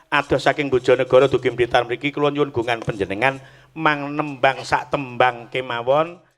ados saking Bojonegoro dugi Blitar mriki kula nyuwun gungan panjenengan mang nembang sak tembang kemawon.